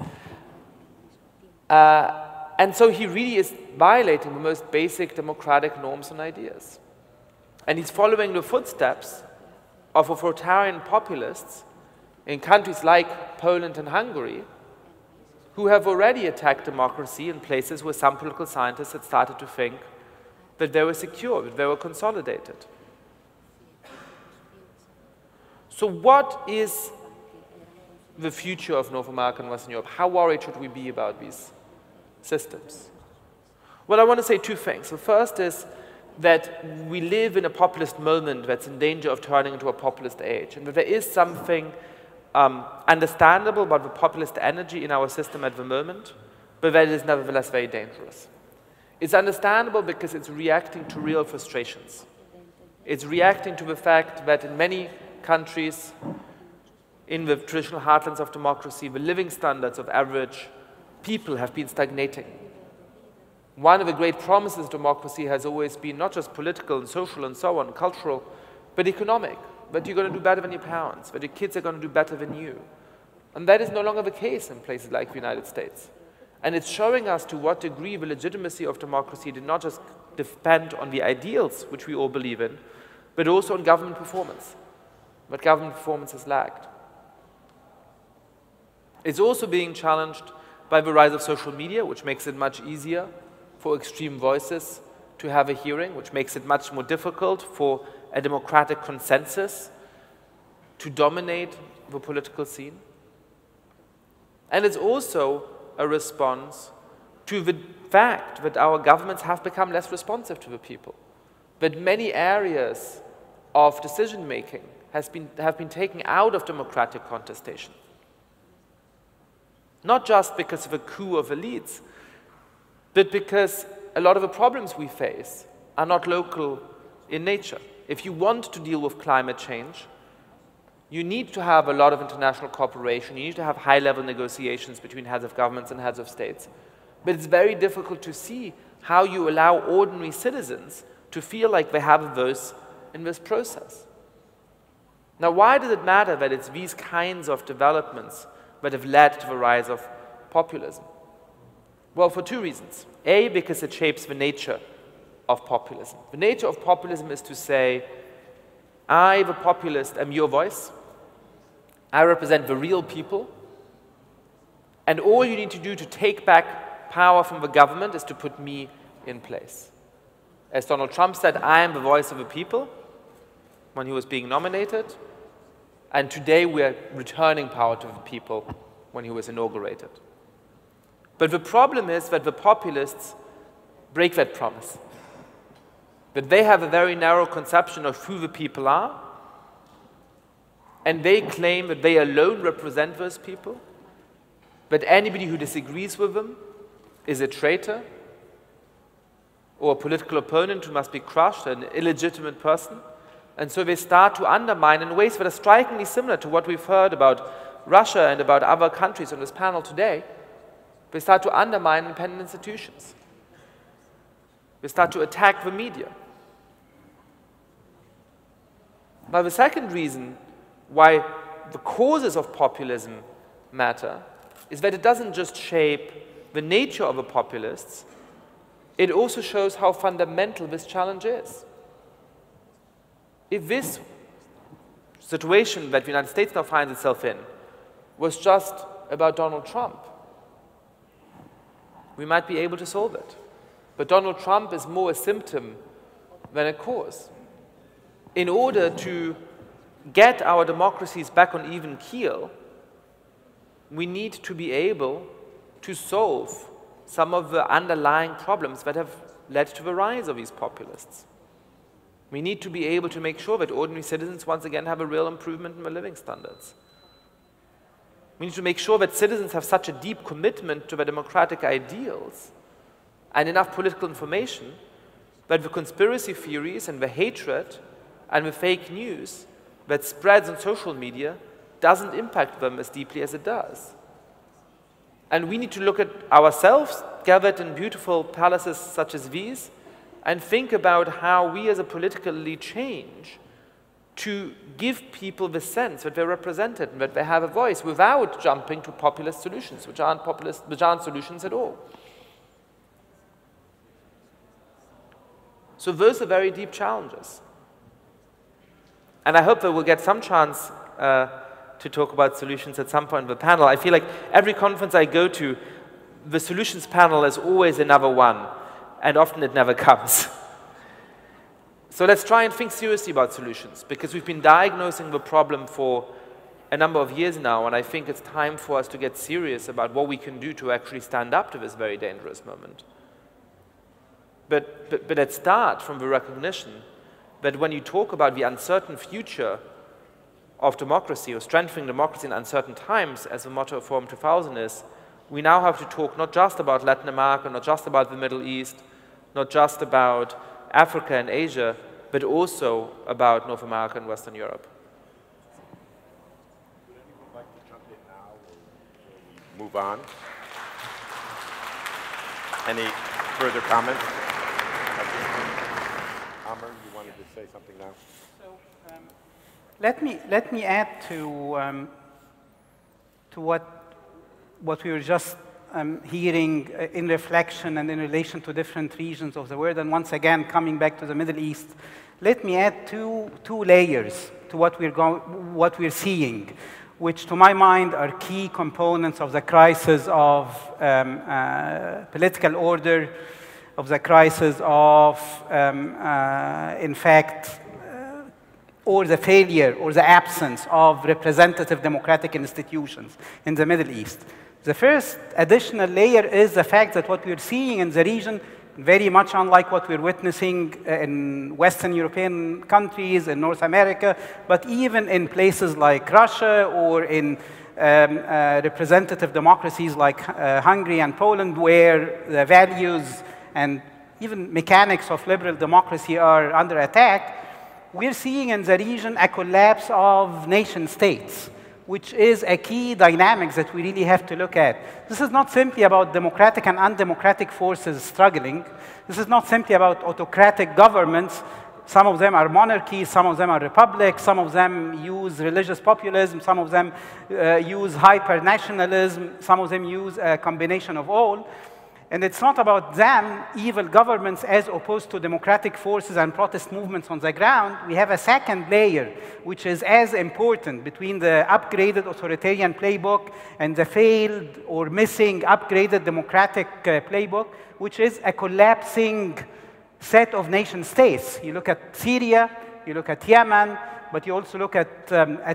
And so he really is violating the most basic democratic norms and ideas. And he's following the footsteps of authoritarian populists in countries like Poland and Hungary, who have already attacked democracy in places where some political scientists had started to think that they were secure, that they were consolidated. So what is the future of North America and Western Europe? How worried should we be about these systems? Well, I want to say two things. The first is that we live in a populist moment that's in danger of turning into a populist age, and that there is something understandable about the populist energy in our system at the moment, but that it is nevertheless very dangerous. It's understandable because it's reacting to real frustrations. It's reacting to the fact that in many countries, in the traditional heartlands of democracy, the living standards of average people have been stagnating. One of the great promises of democracy has always been not just political and social and so on, cultural, but economic. That you're going to do better than your parents, that your kids are going to do better than you. And that is no longer the case in places like the United States. And it's showing us to what degree the legitimacy of democracy did not just depend on the ideals, which we all believe in, but also on government performance. But government performance has lagged. It's also being challenged by the rise of social media, which makes it much easier for extreme voices to have a hearing, which makes it much more difficult for a democratic consensus to dominate the political scene. And it's also a response to the fact that our governments have become less responsive to the people, that many areas of decision-making have been taken out of democratic contestation. Not just because of a coup of elites, but because a lot of the problems we face are not local in nature. If you want to deal with climate change, you need to have a lot of international cooperation. You need to have high-level negotiations between heads of governments and heads of states. But it's very difficult to see how you allow ordinary citizens to feel like they have a voice in this process. Now, why does it matter that it's these kinds of developments that have led to the rise of populism? Well, for two reasons. A, because it shapes the nature of populism. The nature of populism is to say, I, the populist, am your voice. I represent the real people. And all you need to do to take back power from the government is to put me in place. As Donald Trump said, I am the voice of the people when he was being nominated. And today we are returning power to the people when he was inaugurated. But the problem is that the populists break that promise. That they have a very narrow conception of who the people are, and they claim that they alone represent those people, that anybody who disagrees with them is a traitor or a political opponent who must be crushed, an illegitimate person. And so they start to undermine in ways that are strikingly similar to what we've heard about Russia and about other countries on this panel today. They start to undermine independent institutions. They start to attack the media. Now, the second reason why the causes of populism matter is that it doesn't just shape the nature of the populists, it also shows how fundamental this challenge is. If this situation that the United States now finds itself in was just about Donald Trump, we might be able to solve it. But Donald Trump is more a symptom than a cause. In order to get our democracies back on even keel, we need to be able to solve some of the underlying problems that have led to the rise of these populists. We need to be able to make sure that ordinary citizens once again have a real improvement in their living standards. We need to make sure that citizens have such a deep commitment to their democratic ideals and enough political information that the conspiracy theories and the hatred and the fake news that spreads on social media doesn't impact them as deeply as it does. And we need to look at ourselves gathered in beautiful palaces such as these and think about how we as a political elite change to give people the sense that they're represented and that they have a voice without jumping to populist solutions, which aren't solutions at all. So those are very deep challenges. And I hope that we'll get some chance to talk about solutions at some point in the panel. I feel like every conference I go to, the solutions panel is always another one, and often it never comes. So let's try and think seriously about solutions, because we've been diagnosing the problem for a number of years now, and I think it's time for us to get serious about what we can do to actually stand up to this very dangerous moment. But let's start from the recognition that when you talk about the uncertain future of democracy or strengthening democracy in uncertain times, as the motto of Forum 2000 is, we now have to talk not just about Latin America, not just about the Middle East, not just about Africa and Asia, but also about North America and Western Europe. Would anyone like to jump in now, or we move on? Any further comments? Amr, you wanted to say something now? So, let me add to what we were just hearing in reflection and in relation to different regions of the world, and once again coming back to the Middle East. Let me add two layers to what we're seeing, which to my mind are key components of the crisis of political order, of the crisis of, in fact, or the failure or the absence of representative democratic institutions in the Middle East. The first additional layer is the fact that what we're seeing in the region, very much unlike what we're witnessing in Western European countries, in North America, but even in places like Russia or in representative democracies like Hungary and Poland, where the values and even mechanics of liberal democracy are under attack, we're seeing in the region a collapse of nation states, which is a key dynamic that we really have to look at. This is not simply about democratic and undemocratic forces struggling. This is not simply about autocratic governments. Some of them are monarchies, some of them are republics, some of them use religious populism, some of them use hyper-nationalism, some of them use a combination of all. And it's not about them, evil governments, as opposed to democratic forces and protest movements on the ground. We have a second layer, which is as important, between the upgraded authoritarian playbook and the failed or missing upgraded democratic playbook, which is a collapsing set of nation states. You look at Syria, you look at Yemen, but you also look at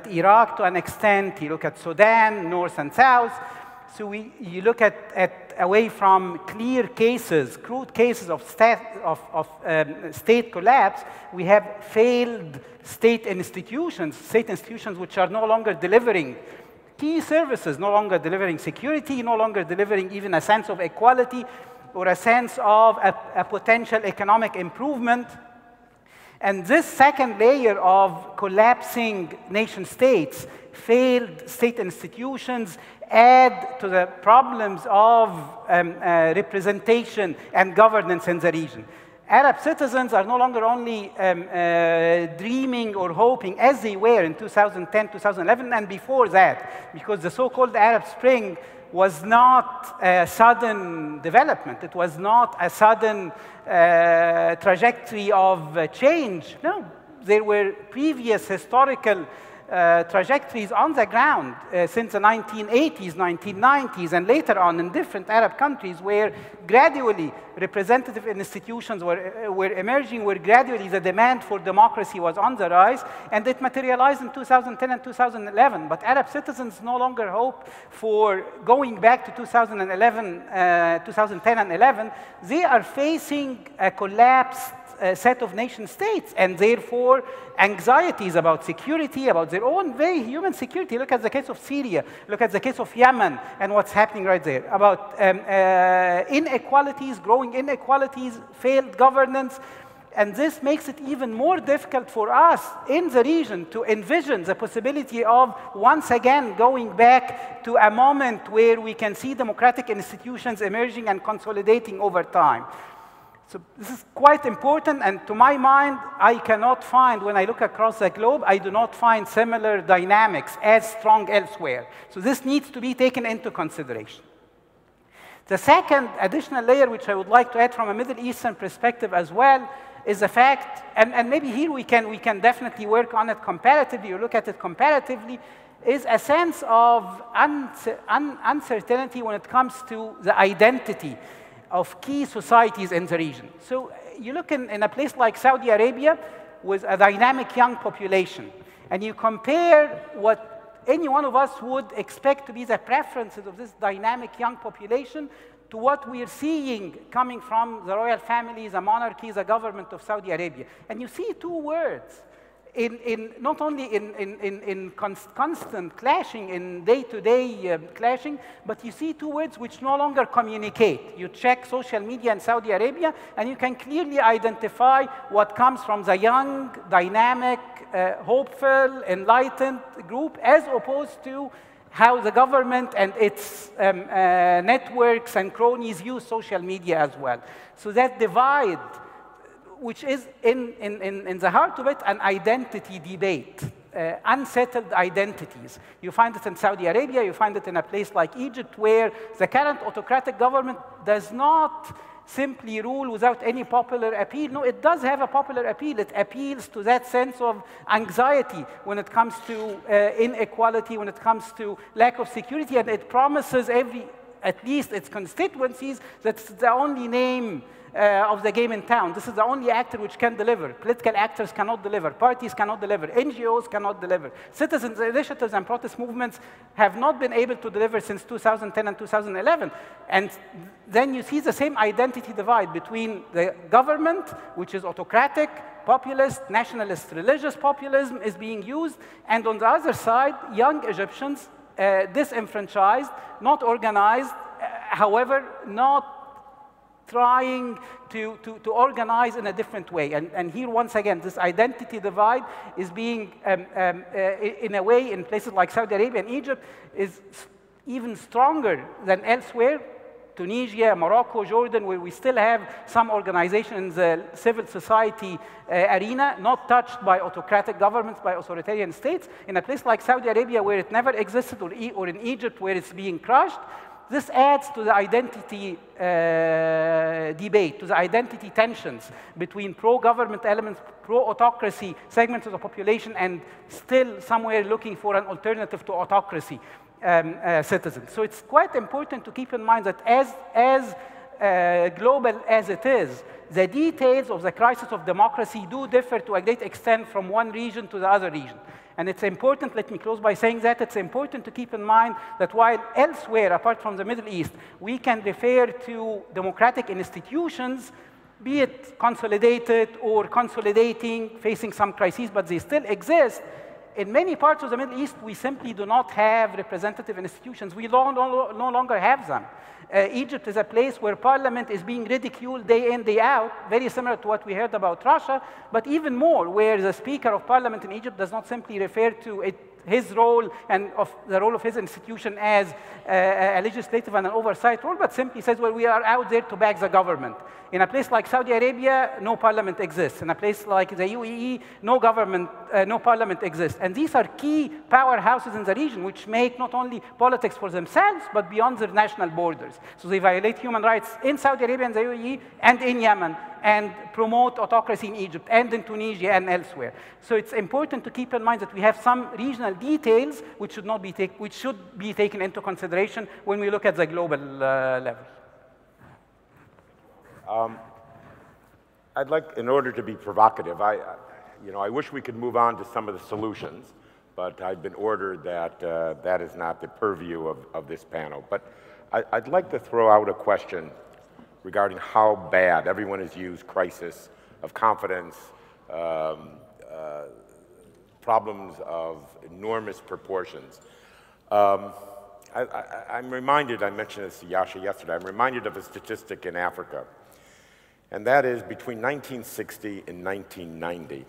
Iraq to an extent, you look at Sudan, north and south. So you look at away from clear cases, crude cases of state collapse, we have failed state institutions which are no longer delivering key services, no longer delivering security, no longer delivering even a sense of equality or a sense of a potential economic improvement. And this second layer of collapsing nation states, failed state institutions, add to the problems of representation and governance in the region. Arab citizens are no longer only dreaming or hoping, as they were in 2010, 2011, and before that, because the so-called Arab Spring was not a sudden development. It was not a sudden trajectory of change. No, there were previous historical trajectories on the ground since the 1980s, 1990s, and later on in different Arab countries where gradually representative institutions were emerging, where gradually the demand for democracy was on the rise, and it materialized in 2010 and 2011. But Arab citizens no longer hope for going back to 2011, 2010 and 11. They are facing a collapsed set of nation states, and therefore anxieties about security, about their own very human security. Look at the case of Syria, look at the case of Yemen and what's happening right there, about inequalities, growing inequalities, failed governance. And this makes it even more difficult for us in the region to envision the possibility of once again going back to a moment where we can see democratic institutions emerging and consolidating over time. So this is quite important, and to my mind, I cannot find, when I look across the globe, I do not find similar dynamics as strong elsewhere. So this needs to be taken into consideration. The second additional layer, which I would like to add from a Middle Eastern perspective as well, is the fact, and maybe here we can definitely work on it comparatively, or look at it comparatively, is a sense of uncertainty when it comes to the identity of key societies in the region. So you look in a place like Saudi Arabia with a dynamic young population, and you compare what any one of us would expect to be the preferences of this dynamic young population to what we are seeing coming from the royal families, the monarchies, the government of Saudi Arabia. And you see two words, not only in constant clashing, in day-to-day clashing, but you see two words which no longer communicate. You check social media in Saudi Arabia, and you can clearly identify what comes from the young, dynamic, hopeful, enlightened group, as opposed to how the government and its networks and cronies use social media as well. So that divide, which is in the heart of it, an identity debate, unsettled identities. You find it in Saudi Arabia, you find it in a place like Egypt, where the current autocratic government does not simply rule without any popular appeal. No, it does have a popular appeal. It appeals to that sense of anxiety when it comes to inequality, when it comes to lack of security, and it promises at least its constituencies, that's the only name of the game in town. This is the only actor which can deliver. Political actors cannot deliver. Parties cannot deliver. NGOs cannot deliver. Citizens' initiatives and protest movements have not been able to deliver since 2010 and 2011. And then you see the same identity divide between the government, which is autocratic, populist, nationalist, religious populism is being used, and on the other side, young Egyptians, disenfranchised, not organized, however, not trying to organize in a different way. And here, once again, this identity divide is being, in a way, in places like Saudi Arabia and Egypt, is even stronger than elsewhere. Tunisia, Morocco, Jordan, where we still have some organization in the civil society arena, not touched by autocratic governments, by authoritarian states. In a place like Saudi Arabia, where it never existed, or in Egypt, where it's being crushed, this adds to the identity debate, to the identity tensions between pro-government elements, pro-autocracy segments of the population, and still somewhere looking for an alternative to autocracy citizens. So it's quite important to keep in mind that as global as it is, the details of the crisis of democracy do differ to a great extent from one region to the other region. And it's important, let me close by saying that, it's important to keep in mind that while elsewhere, apart from the Middle East, we can refer to democratic institutions, be it consolidated or consolidating, facing some crises, but they still exist. In many parts of the Middle East, we simply do not have representative institutions. We no longer have them. Egypt is a place where parliament is being ridiculed day in, day out, very similar to what we heard about Russia, but even more, where the Speaker of Parliament in Egypt does not simply refer to his role and of the role of his institution as a legislative and an oversight role, but simply says, well, we are out there to back the government. In a place like Saudi Arabia, no parliament exists. In a place like the UAE, no parliament exists. And these are key powerhouses in the region which make not only politics for themselves, but beyond their national borders. So they violate human rights in Saudi Arabia and the UAE and in Yemen, and promote autocracy in Egypt and in Tunisia and elsewhere. So it's important to keep in mind that we have some regional details which should be taken into consideration when we look at the global level. I'd like, in order to be provocative, I wish we could move on to some of the solutions, but I've been ordered that that is not the purview of this panel. But I'd like to throw out a question regarding how bad everyone has used crisis of confidence, problems of enormous proportions. I'm reminded, I mentioned this to Yasha yesterday, I'm reminded of a statistic in Africa. And that is, between 1960 and 1990,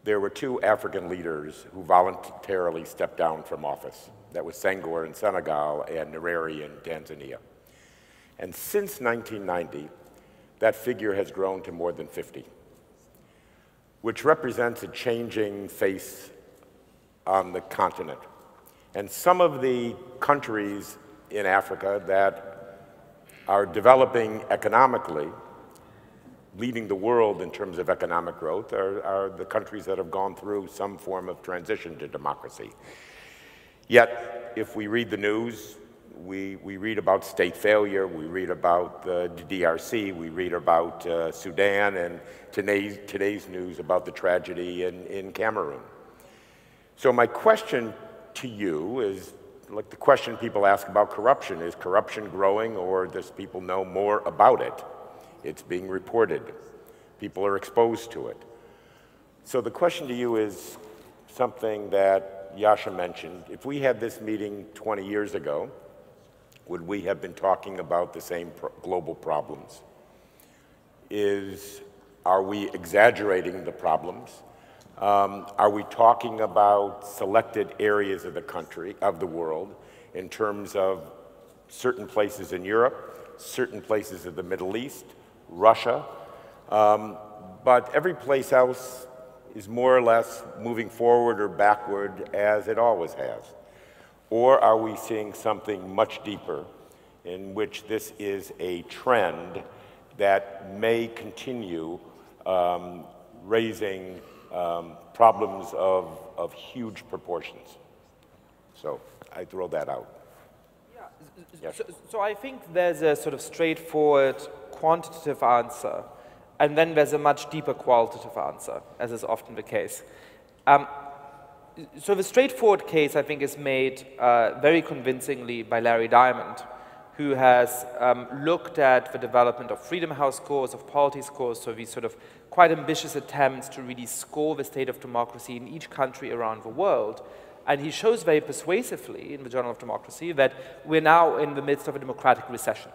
there were 2 African leaders who voluntarily stepped down from office. That was Senghor in Senegal and Nyerere in Tanzania. And since 1990, that figure has grown to more than 50, which represents a changing face on the continent. And some of the countries in Africa that are developing economically, leading the world in terms of economic growth, are the countries that have gone through some form of transition to democracy. Yet, if we read the news, we read about state failure, we read about the DRC, we read about Sudan, and today's news about the tragedy in Cameroon. So my question to you is, like the question people ask about corruption, is corruption growing, or does people know more about it? It's being reported. People are exposed to it. So the question to you is something that Yasha mentioned. If we had this meeting 20 years ago, would we have been talking about the same global problems? Are we exaggerating the problems? Are we talking about selected areas of the country, of the world, in terms of certain places in Europe, certain places of the Middle East, Russia, but every place else is more or less moving forward or backward as it always has? Or are we seeing something much deeper in which this is a trend that may continue raising problems of huge proportions? So I throw that out. Yeah. Yes. So I think there's a sort of straightforward quantitative answer, and then there's a much deeper qualitative answer, as is often the case. So the straightforward case, I think, is made very convincingly by Larry Diamond, who has looked at the development of Freedom House scores, of polity scores, so these sort of quite ambitious attempts to really score the state of democracy in each country around the world. And he shows very persuasively in the Journal of Democracy that we're now in the midst of a democratic recession.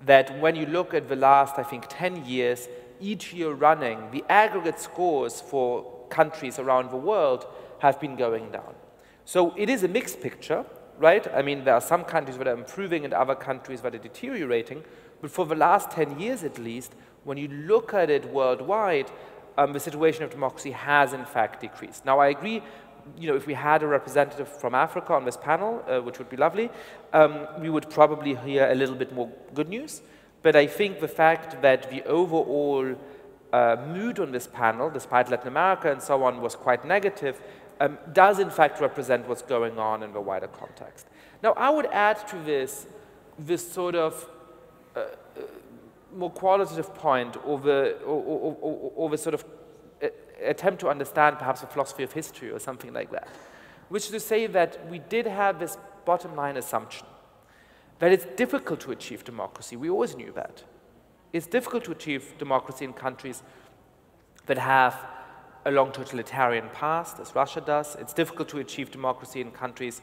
That when you look at the last, I think, 10 years, each year running, the aggregate scores for countries around the world have been going down. So it is a mixed picture, right? I mean, there are some countries that are improving and other countries that are deteriorating, but for the last 10 years at least, when you look at it worldwide, the situation of democracy has in fact decreased. Now, I agree, if we had a representative from Africa on this panel, which would be lovely, we would probably hear a little bit more good news. But I think the fact that the overall mood on this panel, despite Latin America and so on, was quite negative, does in fact represent what's going on in the wider context. Now, I would add to this sort of more qualitative point, or the sort of attempt to understand perhaps the philosophy of history or something like that, which is to say that we did have this bottom line assumption that it's difficult to achieve democracy. We always knew that. It's difficult to achieve democracy in countries that have a long totalitarian past, as Russia does. It's difficult to achieve democracy in countries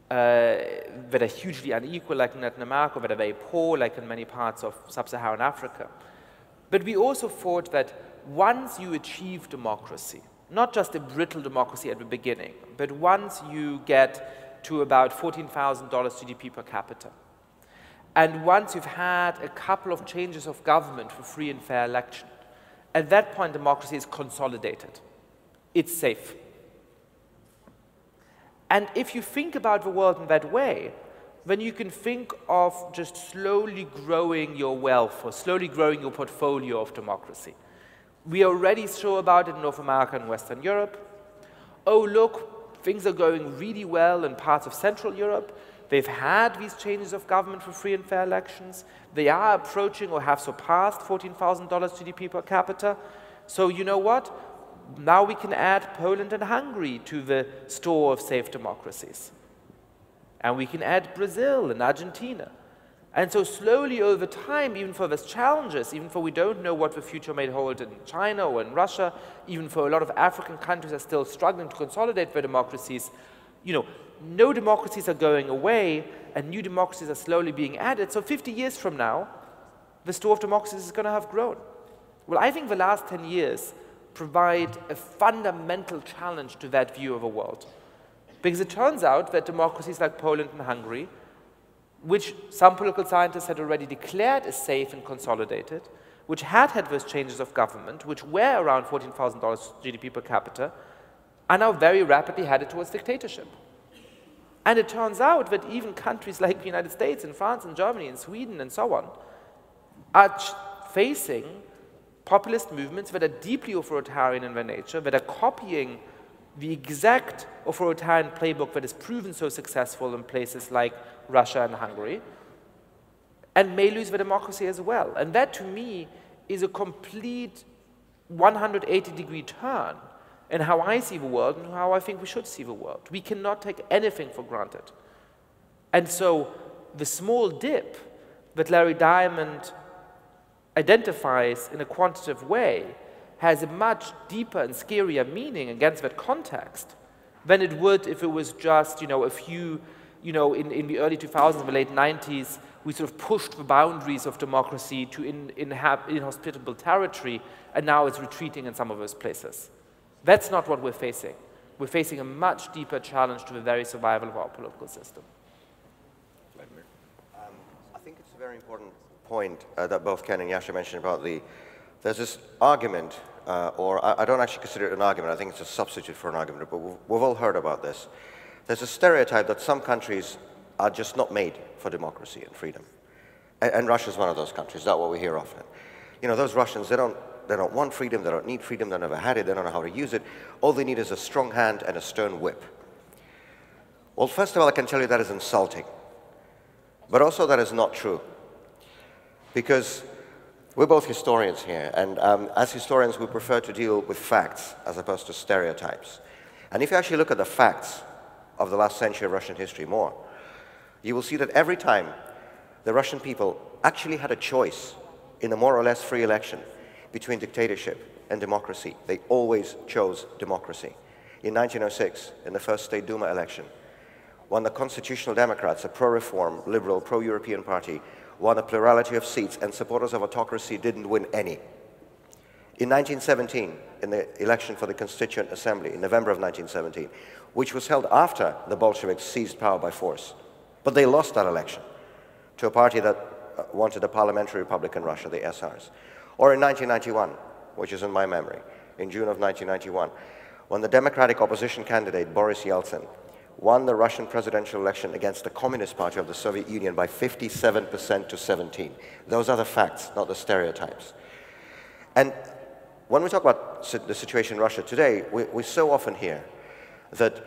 that are hugely unequal, like in Latin America, that are very poor, like in many parts of sub-Saharan Africa. But we also thought that once you achieve democracy, not just a brittle democracy at the beginning, but once you get to about $14,000 GDP per capita, and once you've had a couple of changes of government for free and fair election, at that point democracy is consolidated. It's safe. And if you think about the world in that way, then you can think of just slowly growing your wealth or slowly growing your portfolio of democracy. We already saw about it in North America and Western Europe. Oh, look, things are going really well in parts of Central Europe. They've had these changes of government for free and fair elections. They are approaching or have surpassed $14,000 GDP per capita. So you know what? Now we can add Poland and Hungary to the store of safe democracies. And we can add Brazil and Argentina. And so slowly over time, even for these challenges, even for we don't know what the future may hold in China or in Russia, even for a lot of African countries are still struggling to consolidate their democracies, you know, no democracies are going away and new democracies are slowly being added. So 50 years from now, the store of democracies is going to have grown. Well, I think the last 10 years provide a fundamental challenge to that view of the world. Because it turns out that democracies like Poland and Hungary, which some political scientists had already declared as safe and consolidated, which had those changes of government, which were around $14,000 GDP per capita, are now very rapidly headed towards dictatorship. And it turns out that even countries like the United States and France and Germany and Sweden and so on are facing populist movements that are deeply authoritarian in their nature, that are copying the exact authoritarian playbook that has proven so successful in places like Russia and Hungary, and may lose their democracy as well. And that, to me, is a complete 180-degree turn in how I see the world and how I think we should see the world. We cannot take anything for granted. And so the small dip that Larry Diamond identifies in a quantitative way has a much deeper and scarier meaning against that context than it would if it was just, you know, a few, you know, in the early 2000s, the late 90s, we sort of pushed the boundaries of democracy to inhospitable territory, and now it's retreating in some of those places. That's not what we're facing. We're facing a much deeper challenge to the very survival of our political system. I think it's a very important point that both Ken and Yasha mentioned about there's this argument, or I don't actually consider it an argument, I think it's a substitute for an argument, but we've all heard about this. There's a stereotype that some countries are just not made for democracy and freedom. And Russia's one of those countries. That's what we hear often. You know, those Russians, they don't want freedom, they don't need freedom, they never had it, they don't know how to use it. All they need is a strong hand and a stern whip. Well, first of all, I can tell you that is insulting. But also that is not true. Because we're both historians here, and as historians, we prefer to deal with facts as opposed to stereotypes. And if you actually look at the facts of the last century of Russian history more, you will see that every time the Russian people actually had a choice in a more or less free election between dictatorship and democracy, they always chose democracy. In 1906, in the first State Duma election, when the Constitutional Democrats, a pro-reform, liberal, pro-European party, won a plurality of seats, and supporters of autocracy didn't win any. In 1917, in the election for the Constituent Assembly, in November of 1917, which was held after the Bolsheviks seized power by force, but they lost that election to a party that wanted a parliamentary republic in Russia, the SRs. Or in 1991, which is in my memory, in June of 1991, when the Democratic opposition candidate, Boris Yeltsin, won the Russian presidential election against the Communist Party of the Soviet Union by 57% to 17. Those are the facts, not the stereotypes. And when we talk about the situation in Russia today, we so often hear that,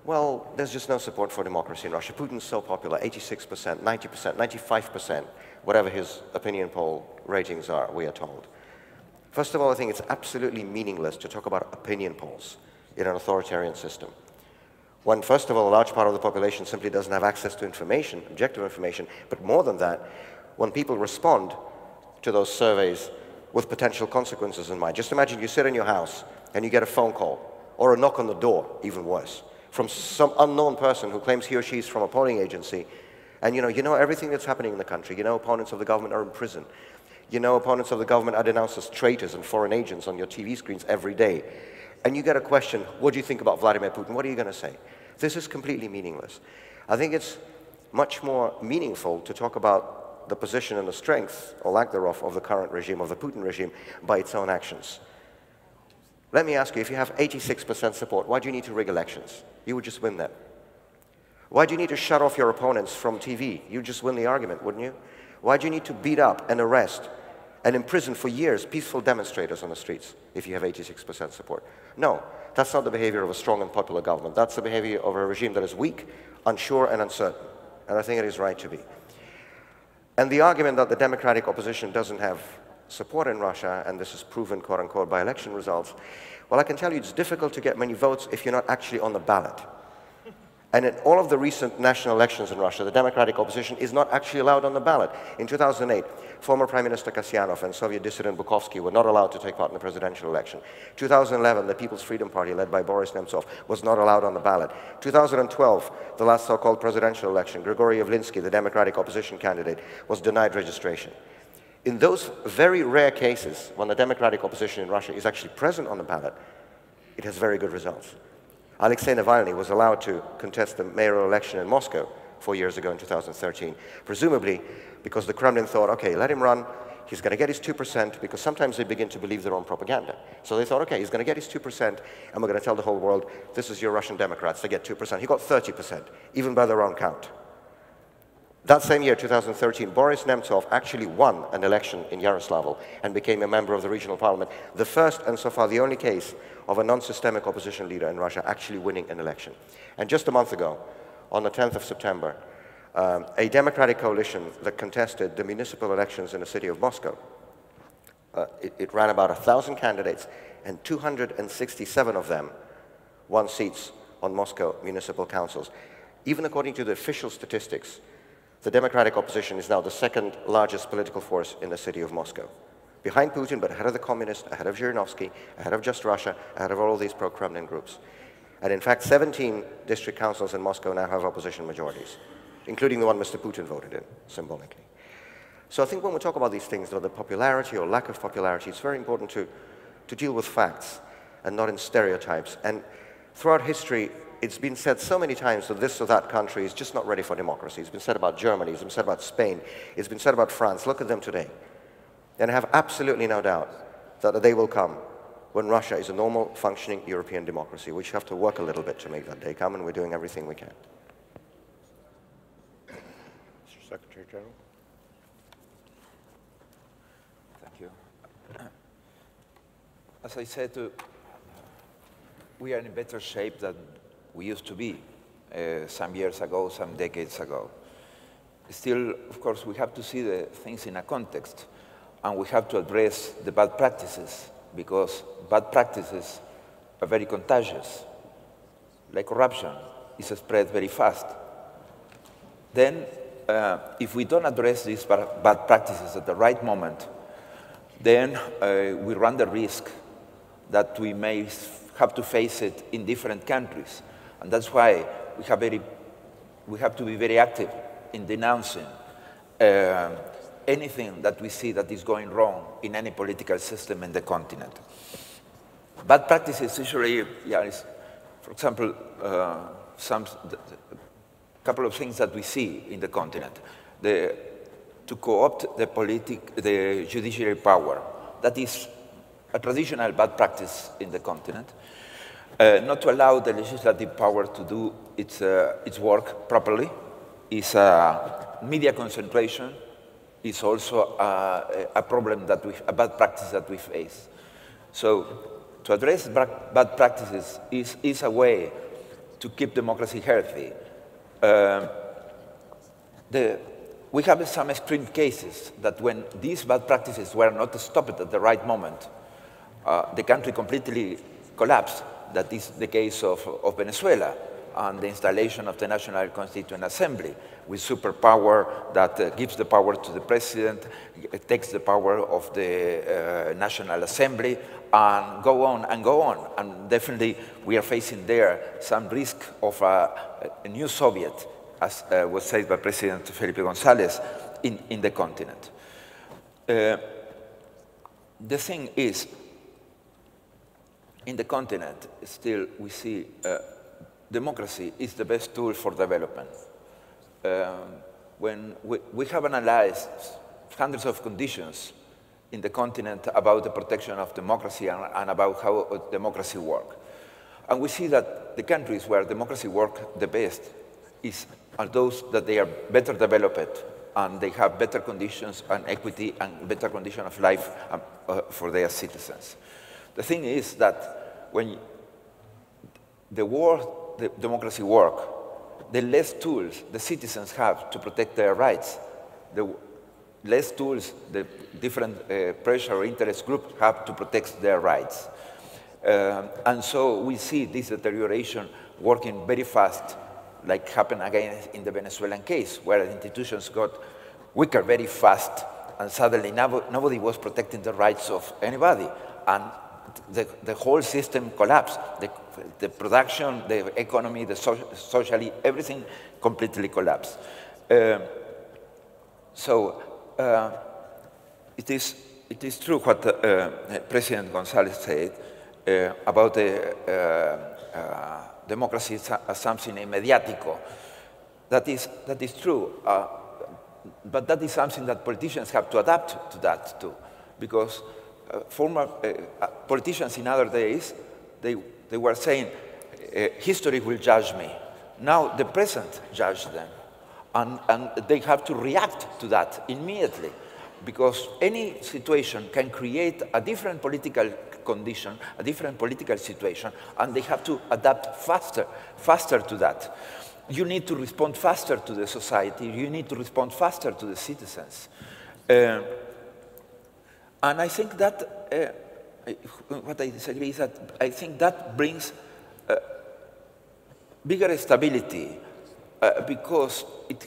well, there's just no support for democracy in Russia. Putin's so popular, 86%, 90%, 95%, whatever his opinion poll ratings are, we are told. First of all, I think it's absolutely meaningless to talk about opinion polls in an authoritarian system. When, first of all, a large part of the population simply doesn't have access to information, objective information, but more than that, when people respond to those surveys with potential consequences in mind. Just imagine you sit in your house and you get a phone call, or a knock on the door, even worse, from some unknown person who claims he or she is from a polling agency, and you know everything that's happening in the country. You know opponents of the government are in prison. You know opponents of the government are denounced as traitors and foreign agents on your TV screens every day. and you get a question, what do you think about Vladimir Putin? What are you going to say? This is completely meaningless. I think it's much more meaningful to talk about the position and the strength, or lack thereof, of the current regime, of the Putin regime, by its own actions. Let me ask you, if you have 86% support, why do you need to rig elections? You would just win them. Why do you need to shut off your opponents from TV? You'd just win the argument, wouldn't you? Why do you need to beat up and arrest and imprison for years peaceful demonstrators on the streets if you have 86% support? No, that's not the behavior of a strong and popular government. That's the behavior of a regime that is weak, unsure, and uncertain. And I think it is right to be. And the argument that the democratic opposition doesn't have support in Russia, and this is proven, quote-unquote, by election results, well, I can tell you it's difficult to get many votes if you're not actually on the ballot. And in all of the recent national elections in Russia, the democratic opposition is not actually allowed on the ballot. In 2008, former Prime Minister Kasyanov and Soviet dissident Bukovsky were not allowed to take part in the presidential election. 2011, the People's Freedom Party, led by Boris Nemtsov, was not allowed on the ballot. 2012, the last so-called presidential election, Grigory Yavlinsky, the democratic opposition candidate, was denied registration. In those very rare cases, when the democratic opposition in Russia is actually present on the ballot, it has very good results. Alexei Navalny was allowed to contest the mayoral election in Moscow 4 years ago in 2013, presumably because the Kremlin thought, okay, let him run, he's going to get his 2%, because sometimes they begin to believe their own propaganda. So they thought, okay, he's going to get his 2%, and we're going to tell the whole world, this is your Russian Democrats, they get 2%. He got 30%, even by their own count. That same year, 2013, Boris Nemtsov actually won an election in Yaroslavl and became a member of the regional parliament, the first and so far the only case of a non-systemic opposition leader in Russia actually winning an election. And just a month ago, on the 10th of September, a democratic coalition that contested the municipal elections in the city of Moscow, it ran about 1,000 candidates, and 267 of them won seats on Moscow municipal councils. Even according to the official statistics, the democratic opposition is now the second largest political force in the city of Moscow. Behind Putin, but ahead of the communists, ahead of Zhirinovsky, ahead of Just Russia, ahead of all these pro-Kremlin groups. And in fact, 17 district councils in Moscow now have opposition majorities, including the one Mr. Putin voted in, symbolically. So I think when we talk about these things, the popularity or lack of popularity, it's very important to deal with facts and not in stereotypes. And throughout history, it's been said so many times that this or that country is just not ready for democracy. It's been said about Germany, it's been said about Spain, it's been said about France. Look at them today. And I have absolutely no doubt that the day will come when Russia is a normal, functioning European democracy. We just have to work a little bit to make that day come, and we're doing everything we can. Mr. Secretary General. Thank you. As I said, we are in better shape than we used to be some years ago, some decades ago. Still, of course, we have to see the things in a context, and we have to address the bad practices, because bad practices are very contagious. Like corruption, it's spread very fast. Then, if we don't address these bad practices at the right moment, then we run the risk that we may have to face it in different countries. And that's why we have to be very active in denouncing anything that we see that is going wrong in any political system in the continent. Bad practices usually, for example, a couple of things that we see in the continent. To co-opt the judiciary power. That is a traditional bad practice in the continent. Not to allow the legislative power to do its work properly is media concentration. Is also a problem a bad practice that we face. So to address bad practices is a way to keep democracy healthy. We have some extreme cases that when these bad practices were not stopped at the right moment, the country completely collapsed. That is the case of Venezuela and the installation of the National Constituent Assembly with superpower that gives the power to the president, takes the power of the National Assembly, and go on and go on. And definitely we are facing there some risk of a new Soviet, as was said by President Felipe González, in the continent. The thing is, in the continent, still we see democracy is the best tool for development. When we have analyzed hundreds of conditions in the continent about the protection of democracy and about how democracy works. And we see that the countries where democracy works the best are those that they are better developed and they have better conditions and equity and better condition of life for their citizens. The thing is that when the democracy works, the less tools the citizens have to protect their rights, the less tools the different pressure or interest groups have to protect their rights. And so we see this deterioration working very fast, like happened again in the Venezuelan case, where the institutions got weaker very fast, and suddenly nobody was protecting the rights of anybody, and the whole system collapsed. The production, the economy, the socially, everything completely collapsed. It is true what President González said about democracy as something mediático. That is true, but that is something that politicians have to adapt to that too, because former politicians in other days, they were saying, history will judge me. Now the present judges them, and they have to react to that immediately, because any situation can create a different political condition, a different political situation, and they have to adapt faster to that. You need to respond faster to the society, you need to respond faster to the citizens. And I think that, what I disagree is that I think that brings bigger stability because it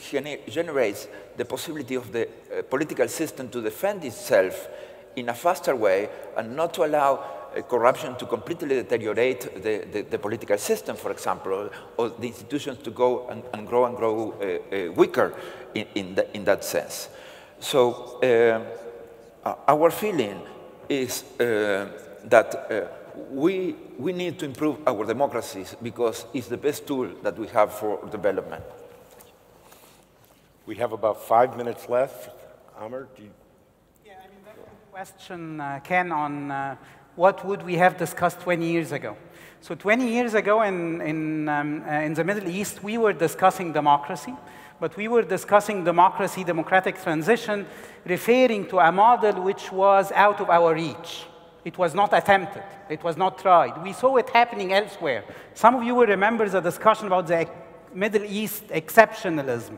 generates the possibility of the political system to defend itself in a faster way and not to allow corruption to completely deteriorate the political system, for example, or the institutions to go and grow weaker in that sense. So our feeling is that we need to improve our democracies because it's the best tool that we have for development. We have about 5 minutes left. Amr, do you? Yeah, I mean, that's a question, Ken, on what would we have discussed 20 years ago? So 20 years ago in the Middle East, we were discussing democracy, but we were discussing democracy, democratic transition, referring to a model which was out of our reach. It was not attempted. It was not tried. We saw it happening elsewhere. Some of you will remember the discussion about the Middle East exceptionalism.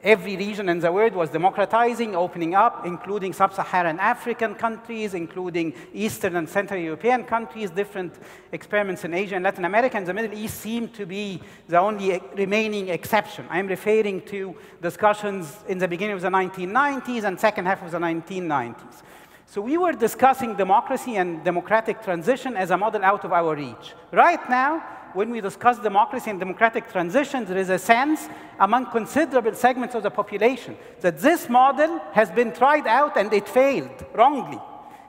Every region in the world was democratizing, opening up, including sub-Saharan African countries, including Eastern and Central European countries, different experiments in Asia and Latin America, and the Middle East seemed to be the only remaining exception. I'm referring to discussions in the beginning of the 1990s and second half of the 1990s. So we were discussing democracy and democratic transition as a model out of our reach. Right now, when we discuss democracy and democratic transition, there is a sense among considerable segments of the population that this model has been tried out and it failed wrongly.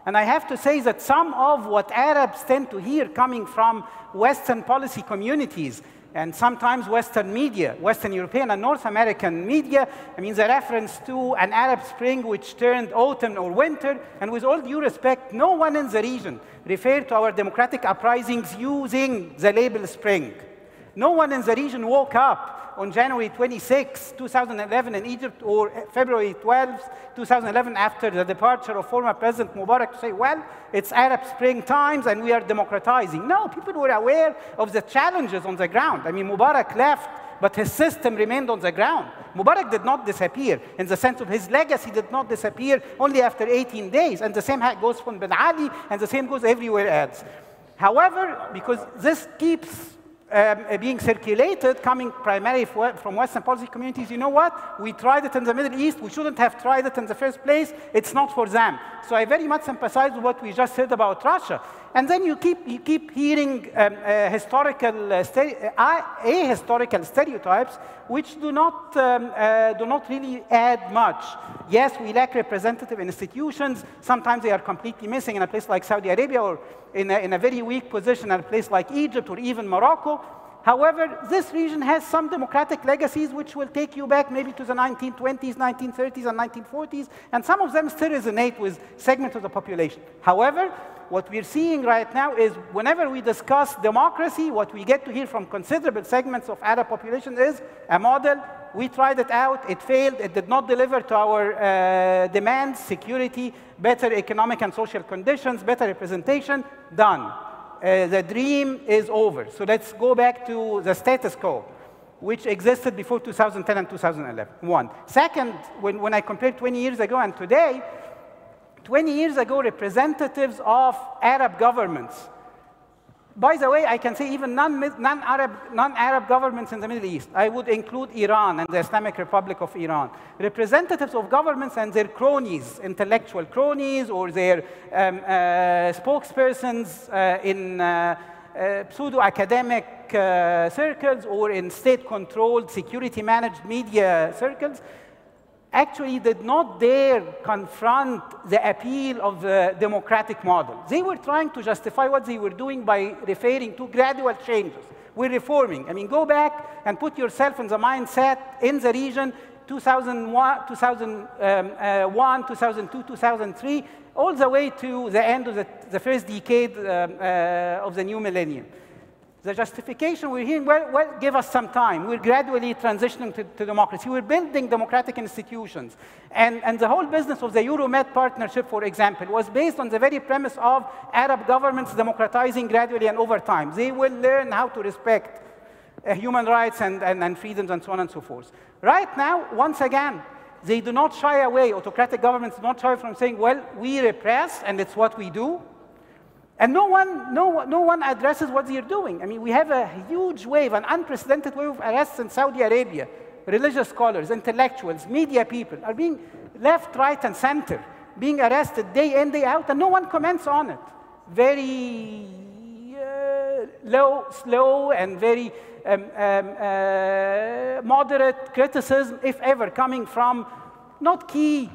And I have to say that some of what Arabs tend to hear coming from Western policy communities and sometimes Western media, Western European and North American media, I mean the reference to an Arab Spring which turned autumn or winter, and with all due respect, no one in the region referred to our democratic uprisings using the label spring. No one in the region woke up on January 26, 2011 in Egypt, or February 12, 2011, after the departure of former President Mubarak to say, well, it's Arab Spring times and we are democratizing. No, people were aware of the challenges on the ground. I mean, Mubarak left, but his system remained on the ground. Mubarak did not disappear, in the sense of his legacy did not disappear only after 18 days, and the same goes for Ben Ali, and the same goes everywhere else. However, because this keeps being circulated, coming primarily from Western policy communities. You know what? We tried it in the Middle East. We shouldn't have tried it in the first place. It's not for them. So I very much sympathize with what we just said about Russia. And then you keep hearing ahistorical stereotypes, which do not really add much. Yes, we lack representative institutions. Sometimes they are completely missing in a place like Saudi Arabia, or in a very weak position in a place like Egypt or even Morocco. However, this region has some democratic legacies which will take you back maybe to the 1920s, 1930s, and 1940s, and some of them still resonate with segments of the population. However, what we're seeing right now is whenever we discuss democracy, what we get to hear from considerable segments of Arab population is a model. We tried it out, it failed, it did not deliver to our demands, security, better economic and social conditions, better representation, done. The dream is over. So let's go back to the status quo, which existed before 2010 and 2011, one. Second, when I compare 20 years ago and today, 20 years ago, representatives of Arab governments, by the way, I can say even non-Arab governments in the Middle East. I would include Iran and the Islamic Republic of Iran. Representatives of governments and their cronies, intellectual cronies, or their spokespersons in pseudo-academic circles or in state-controlled, security-managed media circles, actually did not dare confront the appeal of the democratic model. They were trying to justify what they were doing by referring to gradual changes. We're reforming. I mean, go back and put yourself in the mindset in the region 2001, 2002, 2003, all the way to the end of the first decade of the new millennium. The justification we're hearing, well, give us some time. We're gradually transitioning to democracy. We're building democratic institutions. And the whole business of the Euromed partnership, for example, was based on the very premise of Arab governments democratizing gradually and over time. They will learn how to respect human rights and freedoms and so on and so forth. Right now, once again, they do not shy away. Autocratic governments do not shy from saying, well, we repress, and it's what we do. And no one addresses what they're doing. I mean, we have a huge wave, an unprecedented wave of arrests in Saudi Arabia. Religious scholars, intellectuals, media people are being left, right, and center, being arrested day in, day out, and no one comments on it. Very slow, and very moderate criticism, if ever, coming from not key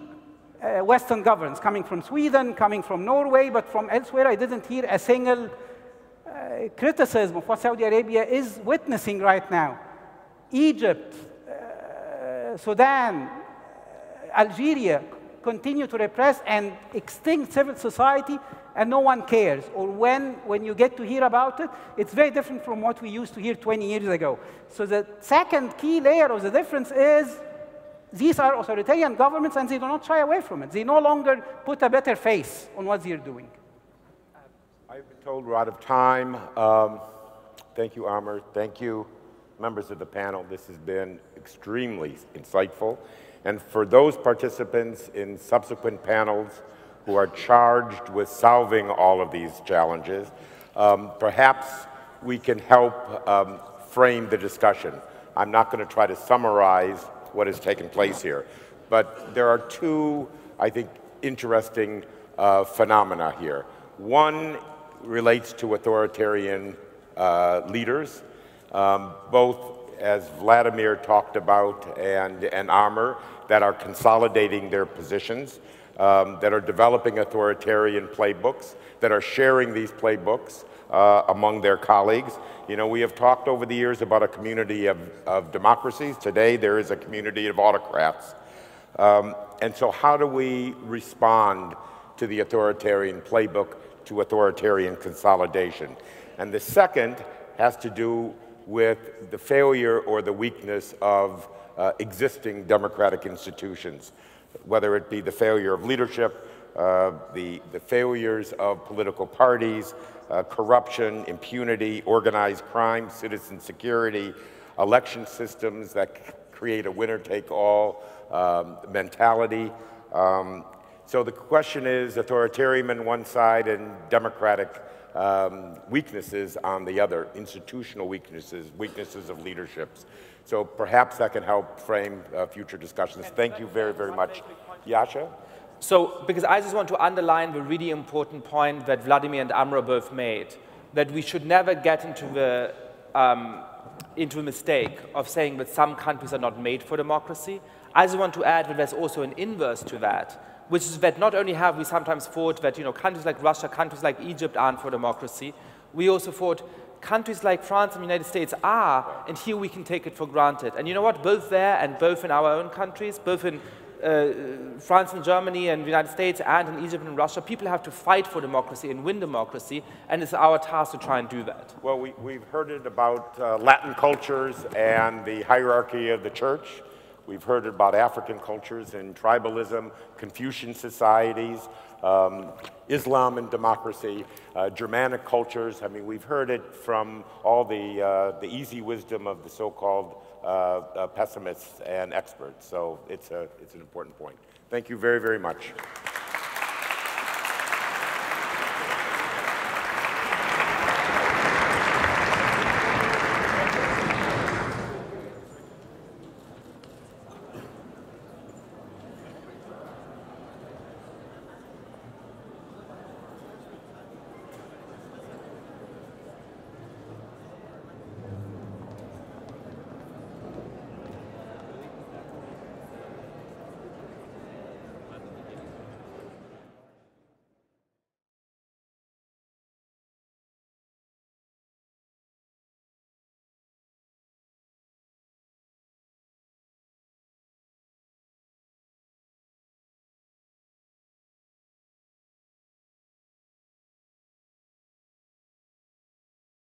Western governments, coming from Sweden, coming from Norway, but from elsewhere. I didn't hear a single criticism of what Saudi Arabia is witnessing right now. Egypt, Sudan, Algeria continue to repress and extinct civil society, and no one cares. Or when you get to hear about it, it's very different from what we used to hear 20 years ago. So the second key layer of the difference is these are authoritarian governments, and they do not shy away from it. They no longer put a better face on what they're doing. I've been told we're out of time. Thank you, Amr. Thank you, members of the panel. This has been extremely insightful. And for those participants in subsequent panels who are charged with solving all of these challenges, perhaps we can help frame the discussion. I'm not going to try to summarize what has taken place here. But there are two, I think, interesting phenomena here. One relates to authoritarian leaders, both, as Vladimir talked about, and Amr, that are consolidating their positions, that are developing authoritarian playbooks, that are sharing these playbooks among their colleagues. You know, we have talked over the years about a community of democracies. Today, there is a community of autocrats. And so how do we respond to the authoritarian playbook, to authoritarian consolidation? And the second has to do with the failure or the weakness of existing democratic institutions, whether it be the failure of leadership, the failures of political parties, corruption, impunity, organized crime, citizen security, election systems that create a winner-take-all mentality. So the question is authoritarian on one side and democratic weaknesses on the other, institutional weaknesses, weaknesses of leaderships. So perhaps that can help frame future discussions. Thank you very, very much. Yasha? So, because I just want to underline the really important point that Vladimir and Amro both made, that we should never get into the mistake of saying that some countries are not made for democracy. I just want to add that there's also an inverse to that, which is that not only have we sometimes thought that countries like Russia, countries like Egypt aren't for democracy, we also thought countries like France and the United States are, and here we can take it for granted. And you know what? Both there and both in our own countries, both in France and Germany and the United States and in Egypt and Russia, people have to fight for democracy and win democracy, and it's our task to try and do that. Well, we've heard it about Latin cultures and the hierarchy of the church. We've heard about African cultures and tribalism, Confucian societies, Islam and democracy, Germanic cultures. I mean, we've heard it from all the easy wisdom of the so-called pessimists and experts. So it's an important point. Thank you very, very much.